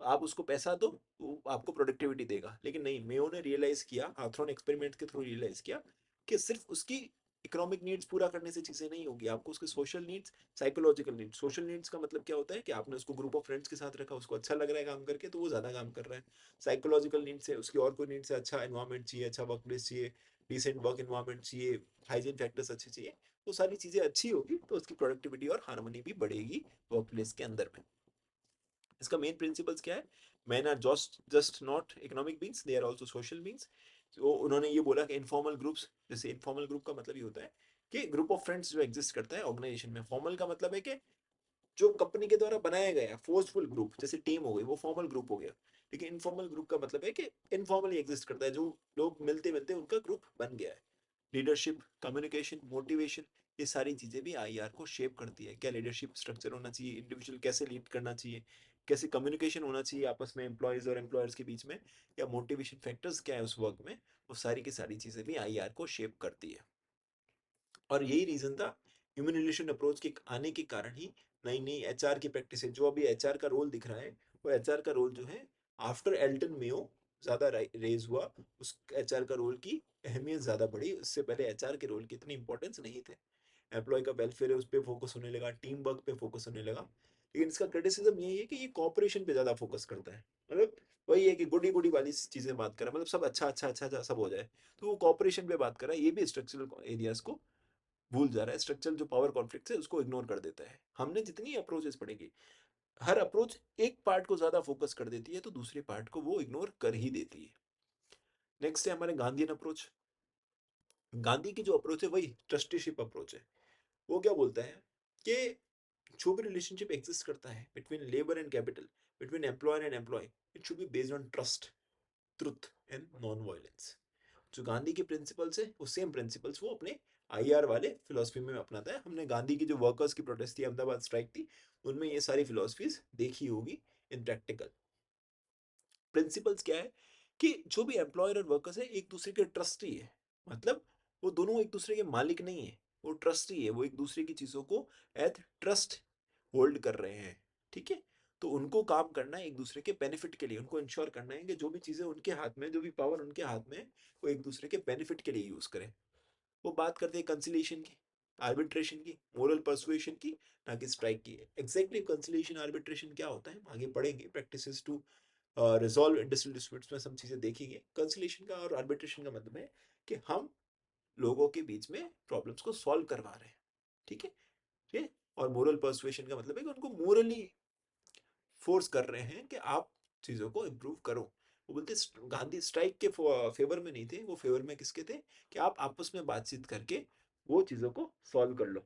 आप उसको पैसा दो वो आपको प्रोडक्टिविटी देगा। लेकिन नहीं, मेयो ने रियलाइज किया, हाथरॉन एक्सपेरिमेंट के थ्रू रियलाइज किया कि सिर्फ उसकी इकोनॉमिक नीड्स पूरा करने से चीजें नहीं होगी, आपको उसके social needs, psychological needs. Social needs का मतलब क्या होता है कि आपने उसको ग्रुप ऑफ फ्रेंड्स के साथ रखा, उसको अच्छा लग रहा है काम करके तो वो ज्यादा काम कर रहा है। साइकोलॉजिकल नीड्स है उसकी, और कोई नीड्स है, अच्छा एनवायरमेंट चाहिए, अच्छा वर्क प्लेस चाहिए, डिसेंट वर्क एनवायरमेंट चाहिए, हाइजीन फैक्टर्स अच्छे चाहिए, वो सारी चीजें अच्छी होगी तो उसकी प्रोडक्टिविटी और हार्मनी भी बढ़ेगी वर्क प्लेस के अंदर में। इसका मेन प्रिंसिपल्स क्या है? Man are just just not economic beings, they are also social beings. तो उन्होंने ये बोला कि इनफॉर्मल ग्रुप्स, जैसे इनफॉर्मल ग्रुप का मतलब ये होता है कि ग्रुप ऑफ फ्रेंड्स जो एग्जिस्ट करता है ऑर्गेनाइजेशन में। फॉर्मल का मतलब है कि जो कंपनी के द्वारा बनाया गया फोर्सफुल ग्रुप, जैसे टीम हो गई, वो फॉर्मल ग्रुप हो गया। लेकिन इनफॉर्मल ग्रुप का मतलब है कि इनफॉर्मली एग्जिस्ट करता है, जो लोग मिलते मिलते उनका ग्रुप बन गया है। लीडरशिप, कम्युनिकेशन, मोटिवेशन, ये सारी चीजें भी आईआर को शेप करती है। क्या लीडरशिप स्ट्रक्चर होना चाहिए, इंडिविजुअल कैसे लीड करना चाहिए, कैसे कम्युनिकेशन होना चाहिए आपस में एम्प्लॉयज और एम्प्लॉयर्स के बीच में, या मोटिवेशन फैक्टर्स क्या है उस वर्क में, वो सारी की सारी चीजें भी आईआर को शेप करती है। और यही रीजन था ह्यूमन रिलेशन अप्रोच के आने के कारण ही नई नई एचआर की प्रैक्टिस है। जो अभी एचआर का रोल दिख रहा है, वो एचआर का रोल जो है आफ्टर एल्टन मेयो ज्यादा रेज हुआ, उस एचआर का रोल की अहमियत ज्यादा बढ़ी। उससे पहले एचआर के रोल की इतनी इंपॉर्टेंस नहीं थे। एम्प्लॉय का वेलफेयर है उस पर फोकस होने लगा, टीम वर्क पे फोकस होने लगा। लेकिन इसका क्रिटिसिज्म यही है कि ये कॉपरेशन पे ज्यादा फोकस करता है। मतलब वही है कि गुडी गुडी वाली चीजें बात कर रहा है, मतलब सब अच्छा अच्छा अच्छा अच्छा सब हो जाए, तो वो कॉपरेशन पे बात कर रहा है। ये भी स्ट्रक्चरल एरियाज को भूल जा रहा है, स्ट्रक्चरल जो पावर कॉन्फ्लिक्ट है उसको इग्नोर कर देता है। हमने जितनी अप्रोचेस पढ़ेंगे, हर अप्रोच एक पार्ट को ज्यादा फोकस कर देती है तो दूसरे पार्ट को वो इग्नोर कर ही देती है। नेक्स्ट है हमारे गांधीयन अप्रोच। गांधी की जो अप्रोच है वही ट्रस्टीशिप अप्रोच है। वो क्या बोलता है कि जो भी रिलेशनशिप एग्जिस्ट करता है between labour and capital, between employer and employee, it should be based on trust, truth and non violence. जो गांधी के प्रिंसिपल्स है वो सेम प्रिंसिपल्स वो अपने आईआर वाले फिलोसफी में अपनाता है। हमने गांधी की जो वर्कर्स की प्रोटेस्ट थी, अहमदाबाद स्ट्राइक थी, उनमें ये सारी फिलोसफीज देखी होगी इन प्रैक्टिकल। प्रिंसिपल्स क्या है कि जो भी एम्प्लॉयर और वर्कर्स है एक दूसरे के ट्रस्टी है। मतलब वो दोनों एक दूसरे के मालिक नहीं है, वो ट्रस्टी है, वो एक दूसरे की चीजों को एज ट्रस्ट होल्ड कर रहे हैं। ठीक है, तो उनको काम करना है एक दूसरे के बेनिफिट के लिए, उनको इंश्योर करना है कि जो भी चीजें उनके हाथ में, जो भी पावर उनके हाथ में है, वो एक दूसरे के बेनिफिट के लिए यूज करें। वो बात करते हैं कंसिलिएशन की, आर्बिट्रेशन की, मोरल पर्सुएशन की, ना कि स्ट्राइक की। एग्जैक्टली कंसिलिएशन आर्बिट्रेशन क्या होता है आगे पढ़ेंगे, practices to resolve industrial disputes में सब चीजें देखेंगे। कंसिलिएशन का और आर्बिट्रेशन का मतलब है कि हम लोगों के बीच में प्रॉब्लम्स को सॉल्व करवा रहे हैं। ठीक है, ठीक है। और मोरल पर्सुएशन का मतलब है कि उनको मोरली फोर्स कर रहे हैं कि आप चीजों को इम्प्रूव करो। वो बोलते गांधी स्ट्राइक के फेवर में नहीं थे, वो फेवर में किसके थे कि आप आपस में बातचीत करके वो चीजों को सॉल्व कर लो।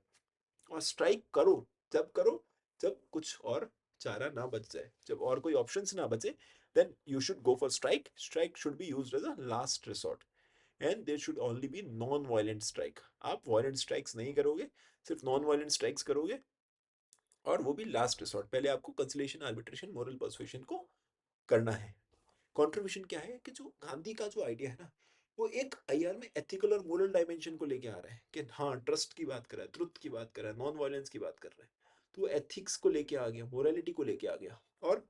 और स्ट्राइक करो जब करो, जब कुछ और चारा ना बच जाए, जब और कोई ऑप्शंस ना बचे, then you should go for strike. Strike should be used as a last resort and there should only be non violent strike. आप वायलेंट स्ट्राइक्स नहीं करोगे, सिर्फ नॉन वायलेंट स्ट्राइक्स करोगे, और वो भी लास्ट रिसोर्ट। पहले आपको कंसिलेशन, आर्बिट्रेशन, मोरल पर्सुएशन को करना है। कंट्रीब्यूशन क्या है कि जो गांधी का जो आइडिया है ना, वो एक आईआर में एथिकल और मोरल डायमेंशन को लेके आ रहा है कि हाँ ट्रस्ट की बात कर रहा है, ट्रुथ की बात कर रहा है, नॉन वायलेंस की बात कर रहा है। तो वो एथिक्स को लेके आ गया, मोरालिटी को लेके आ गया। और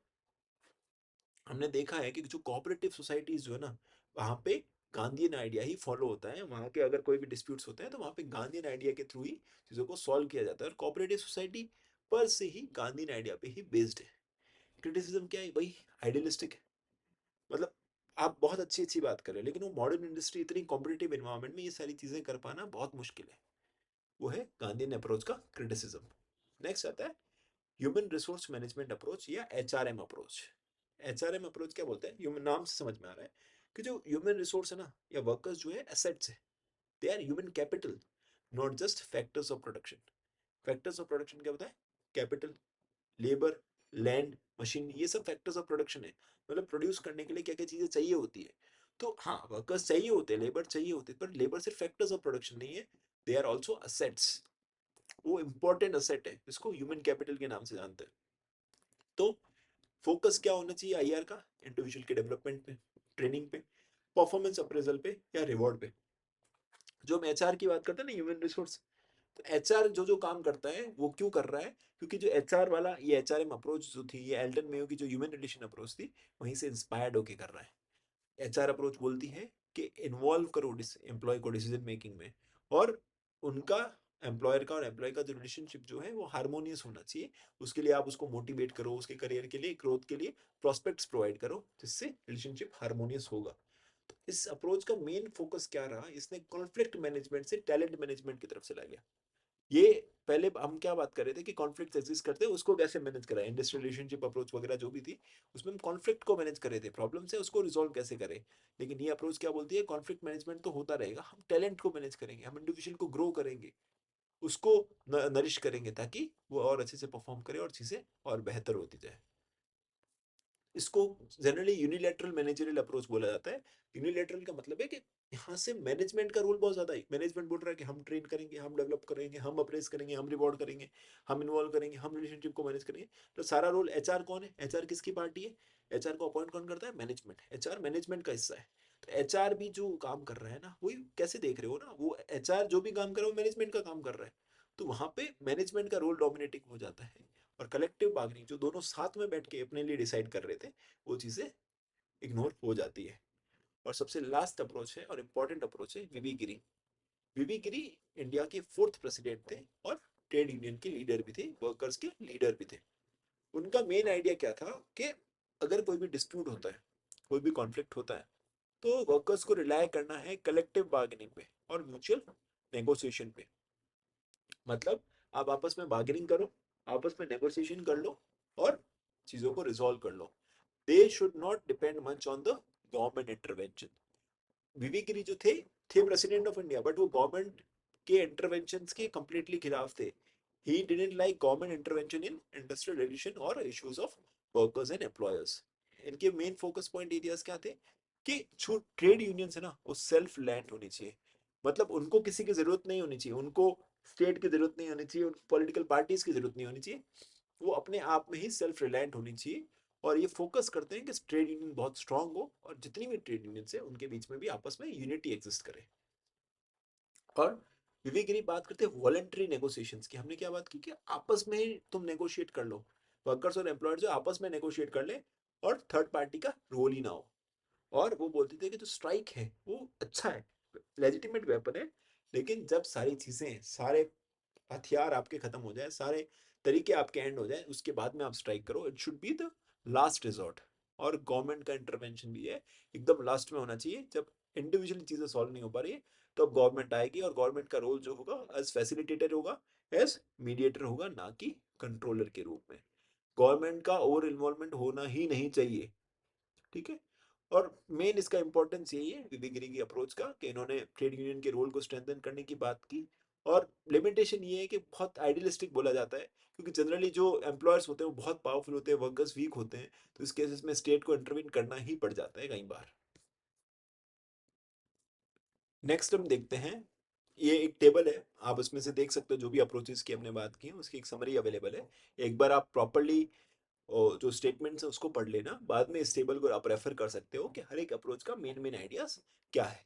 हमने देखा है कि जो कोऑपरेटिव सोसाइटीज जो है ना, वहाँ पे गांधीयन आइडिया ही फॉलो होता है। वहाँ के अगर कोई भी डिस्प्यूट्स होते हैं तो वहाँ पे गांधीयन आइडिया के थ्रू ही चीज़ों को सॉल्व किया जाता है। और कोऑपरेटिव सोसाइटी पर से ही गांधीयन आइडिया पे ही बेस्ड है। क्रिटिसिज्म क्या है भाई? आइडियलिस्टिक है। मतलब आप बहुत अच्छी अच्छी बात कर रहे हैं, लेकिन वो मॉडर्न इंडस्ट्री इतनी कॉम्पिटेटिव एनवायरनमेंट में ये सारी चीजें कर पाना बहुत मुश्किल है। वो है गांधीयन अप्रोच का क्रिटिसिज्म। नेक्स्ट आता है ह्यूमन रिसोर्स मैनेजमेंट अप्रोच या एचआरएम अप्रोच। एचआरएम अप्रोच क्या बोलते हैं, ह्यूमन नाम से समझ में आ रहा है कि जो ह्यूमन रिसोर्स है ना, या वर्कर्स जो है एसेट्स है, they are human capital, not just factors of production. Factors of production क्या होता है? कैपिटल, लेबर, लैंड, मशीन, ये सब फैक्टर्स ऑफ प्रोडक्शन है। मतलब प्रोड्यूस करने के लिए क्या क्या चीजें चाहिए होती है। तो हाँ वर्कर्स चाहिए होते हैं, लेबर चाहिए होते हैं, पर लेबर सिर्फ फैक्टर्स ऑफ प्रोडक्शन नहीं है, दे आर ऑल्सो असेट्स। वो इंपॉर्टेंट असेट है, इसको ह्यूमन कैपिटल के नाम से जानते हैं। तो फोकस क्या होना चाहिए आईआर का? इंडिविजुअल के डेवलपमेंट पे, ट्रेनिंग पे, परफॉर्मेंस अप्रेजल पे, या रिवॉर्ड पे। जो हम एचआर की बात करते हैं ना, ह्यूमन रिसोर्स, तो एचआर जो जो काम करता है वो क्यों कर रहा है? क्योंकि जो एचआर वाला ये एचआरएम अप्रोच जो थी, ये एल्टन मेयो की जो ह्यूमन रिलेशन अप्रोच थी, वहीं से इंस्पायर्ड होके कर रहा है। एचआर अप्रोच बोलती है कि इन्वॉल्व करो एम्प्लॉय को डिसीजन मेकिंग में, और उनका एम्प्लॉयर का और एम्प्लॉय का जो रिलेशनशिप जो है वो हार्मोनियस होना चाहिए। उसके लिए आप उसको मोटिवेट करो, उसके करियर के लिए, ग्रोथ के लिए प्रोस्पेक्ट्स प्रोवाइड करो, जिससे रिलेशनशिप हार्मोनियस होगा। तो इस अप्रोच का मेन फोकस क्या रहा, इसने कॉन्फ्लिक्ट मैनेजमेंट से टैलेंट मैनेजमेंट की तरफ चला गया। ये पहले हम क्या बात कर रहे थे कि कॉन्फ्लिक्ट एग्जिस्ट करते हैं, उसको कैसे मैनेज करें, इंडस्ट्रियल रिलेशनशिप अप्रोच वगैरह जो भी थी उसमें हम कॉन्फ्लिक्ट को मैनेज कर रहे थे, प्रॉब्लम से उसको रिजॉल्व कैसे करें। लेकिन ये अप्रोच क्या बोलती है, कॉन्फ्लिक्ट मैनेजमेंट तो होता रहेगा, हम टैलेंट को मैनेज करेंगे, हम इंडिविजुअल को ग्रो करेंगे, उसको नरिश करेंगे ताकि वो और अच्छे से परफॉर्म करे और चीजें और बेहतर होती जाए। इसको जनरली यूनिलैटरल मैनेजरियल अप्रोच बोला जाता है। यूनिलैटरल का मतलब है कि यहाँ से मैनेजमेंट का रोल बहुत ज्यादा है। मैनेजमेंट बोल रहा है कि हम ट्रेन करेंगे, हम डेवलप करेंगे, हम अप्रेस करेंगे, हम रिवॉर्ड करेंगे, हम इन्वॉल्व करेंगे, हम रिलेशनशिप को मैनेज करेंगे। तो सारा रोल एचआर कौन है, एचआर किसकी पार्टी है, एचआर को अपॉइंट कौन करता है, मैनेजमेंट। एचआर मैनेजमेंट का हिस्सा है। तो एचआर भी जो काम कर रहा है ना, वही कैसे देख रहे हो ना, वो एचआर जो भी काम कर रहा है वो मैनेजमेंट का काम कर रहा है। तो वहां पे मैनेजमेंट का रोल डोमिनेटिंग हो जाता है, और कलेक्टिव बार्गेनिंग जो दोनों साथ में बैठ के अपने लिए डिसाइड कर रहे थे, वो चीजें इग्नोर हो जाती है। और सबसे लास्ट अप्रोच है और इंपॉर्टेंट अप्रोच है वीवी गिरी। वीवी गिरी इंडिया के 4th प्रेसिडेंट थे और ट्रेड यूनियन के लीडर भी थे, वर्कर्स के लीडर भी थे। उनका मेन आइडिया क्या था कि अगर कोई भी डिस्प्यूट होता है, कोई भी कॉन्फ्लिक्ट होता है, तो वर्कर्स को रिलाय करना है कलेक्टिव बार्गेनिंग पे और म्यूचुअल नेगोशिएशन पे। मतलब आप आपस में बार्गेनिंग करो, आपस में नेगोशिएशन कर लो और चीजों को रिजॉल्व कर लो। They should not depend much on the government intervention. VV Giri जो थे प्रेसिडेंट ऑफ इंडिया, बट वो गवर्नमेंट के इंटरवेंशन के कंप्लीटली खिलाफ थे। He didn't like government intervention in industrial relation और issues of workers and employers. इनके मेन फोकस पॉइंट एरियाज क्या थे कि जो ट्रेड यूनियंस है ना, वो सेल्फ लैंड होनी चाहिए। मतलब उनको किसी की जरूरत नहीं होनी चाहिए, उनको स्टेट की जरूरत नहीं होनी चाहिए, उनको पॉलिटिकल पार्टीज की जरूरत नहीं होनी चाहिए। वो अपने आप में ही सेल्फ रिलायंट होनी चाहिए। और ये फोकस करते हैं कि ट्रेड यूनियन बहुत स्ट्रांग हो और जितनी भी ट्रेड यूनियन है उनके बीच में भी आपस में यूनिटी एग्जिस्ट करे। और विवेक गिरी बात करते हैं वॉलेंट्री नेगोशिएशंस की। हमने क्या बात की कि आपस में ही तुम नेगोशिएट कर लो, वर्कर्स और एम्प्लॉयर्स जो आपस में नेगोशिएट कर ले और थर्ड पार्टी का रोल ही ना हो। और वो बोलते थे कि जो स्ट्राइक है वो अच्छा है, लेजिटिमेट वेपन है, लेकिन जब सारी चीजें, सारे हथियार आपके खत्म हो जाए, सारे तरीके आपके एंड हो जाए, उसके बाद में आप स्ट्राइक करो। It should be the last resort. और गवर्नमेंट का इंटरवेंशन भी है, एकदम लास्ट में होना चाहिए। जब इंडिविजुअली चीजें सॉल्व नहीं हो पा रही है, तो अब गवर्नमेंट आएगी और गवर्नमेंट का रोल जो होगा एज फैसिलिटेटर होगा, एज मीडिएटर होगा, ना कि कंट्रोलर के रूप में। गवर्नमेंट का ओवर इन्वॉल्वमेंट होना ही नहीं चाहिए। ठीक है। और मेन इसका इंपॉर्टेंस यही है विधिगिरी की अप्रोच का, कि इन्होंने ट्रेड यूनियन के रोल को स्ट्रेंथन करने की बात की। और लिमिटेशन ये है कि बहुत आइडियलिस्टिक बोला जाता है, क्योंकि जनरली जो एम्प्लॉयर्स होते हैं वो बहुत पावरफुल होते हैं, वर्कर्स वीक होते हैं, तो इस केसेस में स्टेट को इंटरवीन करना ही पड़ जाता है कई बार। नेक्स्ट हम देखते हैं, ये एक टेबल है, आप उसमें से देख सकते हो जो भी अप्रोचेस की हमने बात की है उसकी एक समरी अवेलेबल है। एक बार आप प्रॉपरली जो स्टेटमेंट्स है उसको पढ़ लेना, बाद में इस टेबल को आप रेफर कर सकते हो कि हर एक अप्रोच का मेन मेन आइडियाज क्या है।